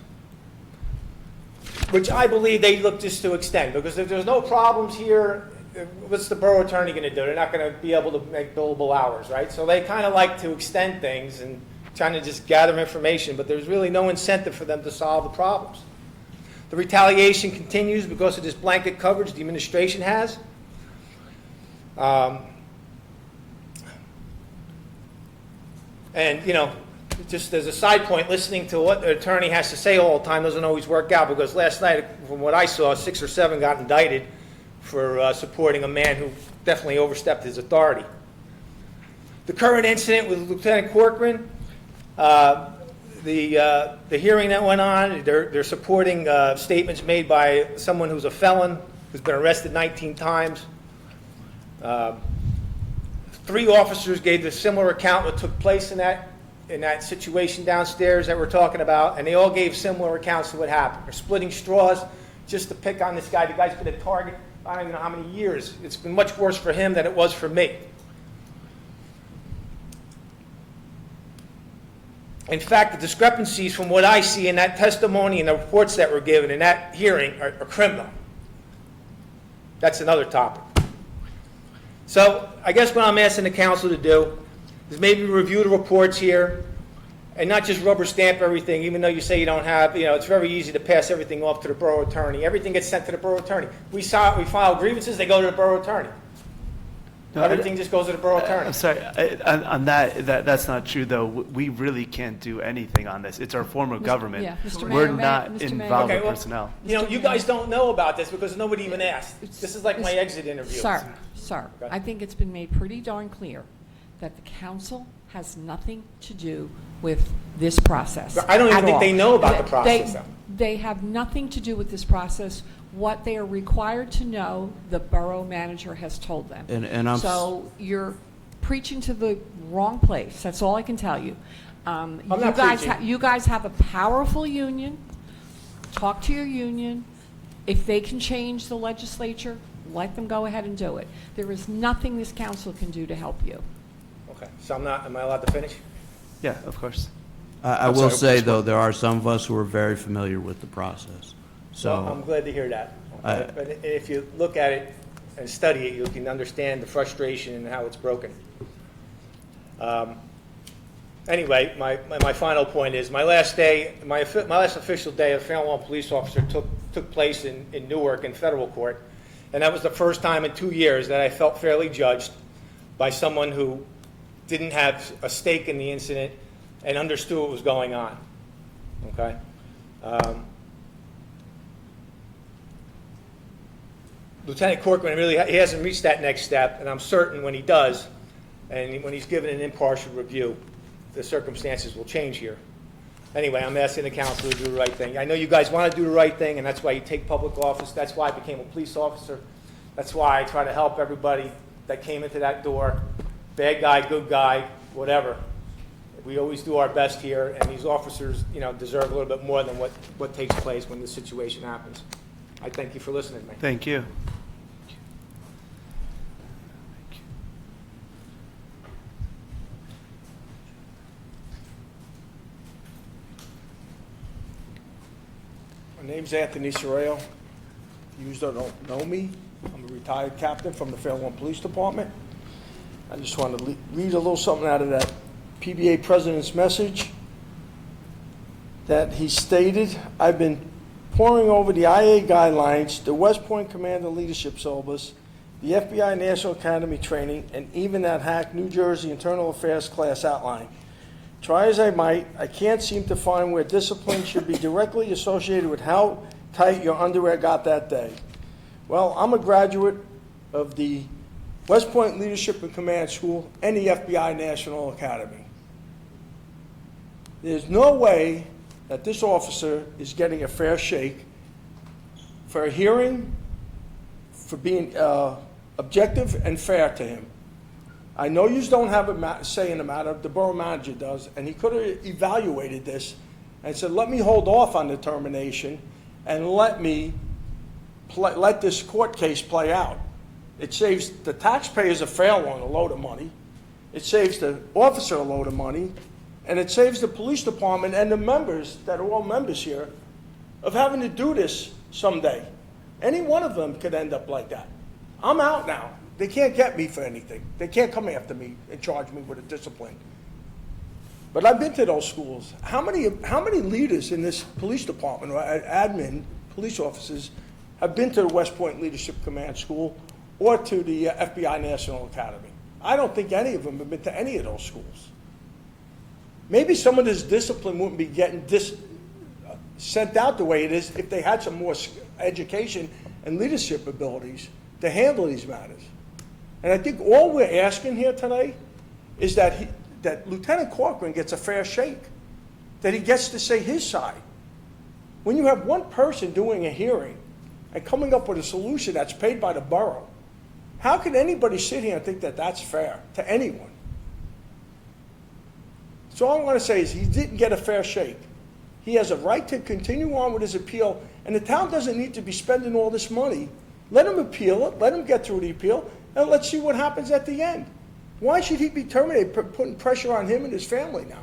which I believe they look just to extend, because if there's no problems here, what's the borough attorney going to do? They're not going to be able to make billable hours, right? So they kind of like to extend things and trying to just gather information, but there's really no incentive for them to solve the problems. The retaliation continues because of this blanket coverage the administration has. And, just as a side point, listening to what the attorney has to say all the time doesn't always work out, because last night, from what I saw, 6 or 7 got indicted for supporting a man who definitely overstepped his authority. The current incident with Lieutenant Corcoran, the hearing that went on, they're supporting statements made by someone who's a felon, who's been arrested 19 times. 3 officers gave a similar account what took place in that situation downstairs that we're talking about, and they all gave similar accounts to what happened. They're splitting straws just to pick on this guy. The guy's been a target, I don't even know how many years. It's been much worse for him than it was for me. In fact, the discrepancies from what I see in that testimony and the reports that were given in that hearing are criminal. That's another topic. So I guess what I'm asking the council to do is maybe review the reports here and not just rubber stamp everything, even though you say you don't have, it's very easy to pass everything off to the borough attorney. Everything gets sent to the borough attorney. We file grievances, they go to the borough attorney. No, everything just goes to the borough attorney. I'm sorry, on that's not true, though. We really can't do anything on this. It's our form of government. Yeah, Mr. We're Mayor, not involved with personnel. You guys don't know about this because nobody even asked. This is like my exit interview. Sir, I think it's been made pretty darn clear that the council has nothing to do with this process. I don't even at think all. they know about the They- process, though. They have nothing to do with this process. What they are required to know, the borough manager has told them. And I'm So you're preaching to the wrong place. That's all I can tell you. I'm not preaching. You guys have a powerful union. Talk to your union. If they can change the legislature, let them go ahead and do it. There is nothing this council can do to help you. Okay, so am I allowed to finish? Yeah, of course. I I'm will sorry, say, please though, there are some of us who are very familiar with the process. Well, I'm So, glad to hear that. Okay? But if you look at it and study it, you can understand the frustration and how it's broken. Anyway, my final point is, my last official day of Fair Lawn Police Officer took place in Newark in federal court, and that was the first time in 2 years that I felt fairly judged by someone who didn't have a stake in the incident and understood what was going on. Okay? Lieutenant Corcoran he hasn't reached that next step, and I'm certain when he does, and when he's given an impartial review, the circumstances will change here. Anyway, I'm asking the council to do the right thing. I know you guys want to do the right thing, and that's why you take public office. That's why I became a police officer. That's why I try to help everybody that came into that door. Bad guy, good guy, whatever. We always do our best here, and these officers, deserve a little bit more than what takes place when this situation happens. I thank you for listening to me. Thank you. My name's Anthony Sorrell. You don't know me. I'm a retired captain from the Fair Lawn Police Department. I just want to read a little something out of that PBA president's message that he stated, I've been poring over the IA guidelines, the West Point Commander Leadership Syllabus, the FBI National Academy training, and even that hack New Jersey Internal Affairs class outline. Try as I might, I can't seem to find where discipline should be directly associated with how tight your underwear got that day. Well, I'm a graduate of the West Point Leadership and Command School and the FBI National Academy. There's no way that this officer is getting a fair shake for a hearing, for being objective and fair to him. I know you don't have a say in the matter, the borough manager does, and he could have evaluated this and said, let me hold off on the termination and let this court case play out. It saves the taxpayers of Fair Lawn a load of money, it saves the officer a load of money, and it saves the police department and the members that are all members here of having to do this someday. Any one of them could end up like that. I'm out now. They can't get me for anything. They can't come after me and charge me with a discipline. But I've been to those schools. How many leaders in this police department or admin, police officers, have been to the West Point Leadership Command School or to the FBI National Academy? I don't think any of them have been to any of those schools. Maybe some of this discipline wouldn't be getting sent out the way it is if they had some more education and leadership abilities to handle these matters. And I think all we're asking here today is that Lieutenant Corcoran gets a fair shake, that he gets to say his side. When you have one person doing a hearing and coming up with a solution that's paid by the borough, how can anybody sit here and think that that's fair to anyone? So all I want to say is he didn't get a fair shake. He has a right to continue on with his appeal, and the town doesn't need to be spending all this money. Let him appeal it, let him get through the appeal, and let's see what happens at the end. Why should he be terminated, putting pressure on him and his family now?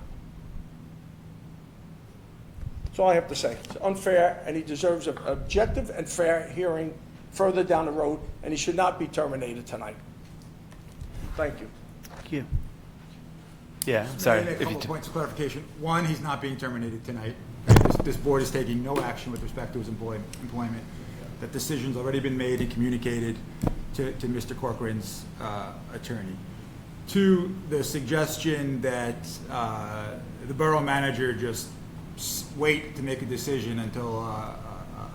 That's all I have to say. It's unfair, and he deserves an objective and fair hearing further down the road, and he should not be terminated tonight. Thank you. Thank you. Yeah, I'm sorry. A If couple you of points of clarification. One, he's not being terminated tonight. This board is taking no action with respect to his employment. That decision's already been made and communicated to Mr. Corcoran's attorney. Two, the suggestion that the borough manager just wait to make a decision until a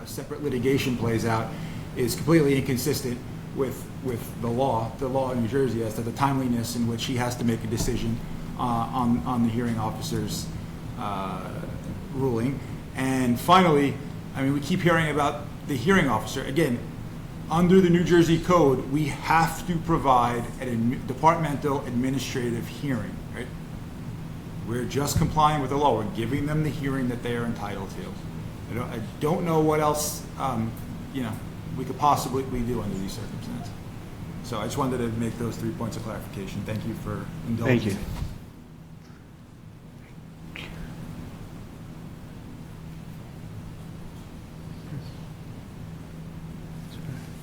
separate litigation plays out is completely inconsistent with the law in New Jersey as to the timeliness in which he has to make a decision on the hearing officer's ruling. And finally, I mean, we keep hearing about the hearing officer. Again, under the New Jersey Code, we have to provide a departmental administrative hearing, right? We're just complying with the law. We're giving them the hearing that they are entitled to. I don't know what else, we could possibly do under these circumstances. So I just wanted to make those 3 points of clarification. Thank you for indulging me. Thank you.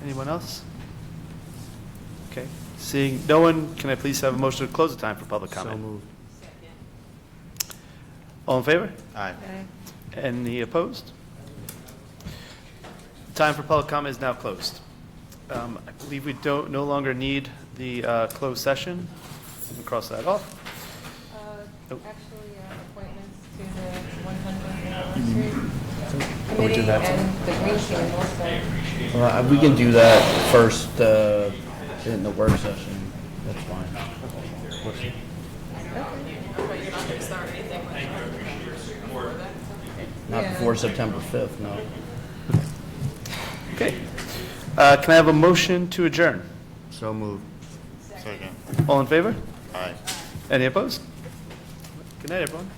Anyone else? Okay, seeing no one, can I please have a motion to close the time for public comment? So moved. All in favor? Aye. Any opposed? Time for public comment is now closed. I believe we no longer need the closed session. We can cross that off. Actually, appointments to the 100th Can we Committee do that and the Green Team also. Well, we can do that first in the work session. That's fine. Not before September 5th, no. Okay. Can I have a motion to adjourn? So moved. Second. All in favor? Aye. Any opposed? Good night, everyone.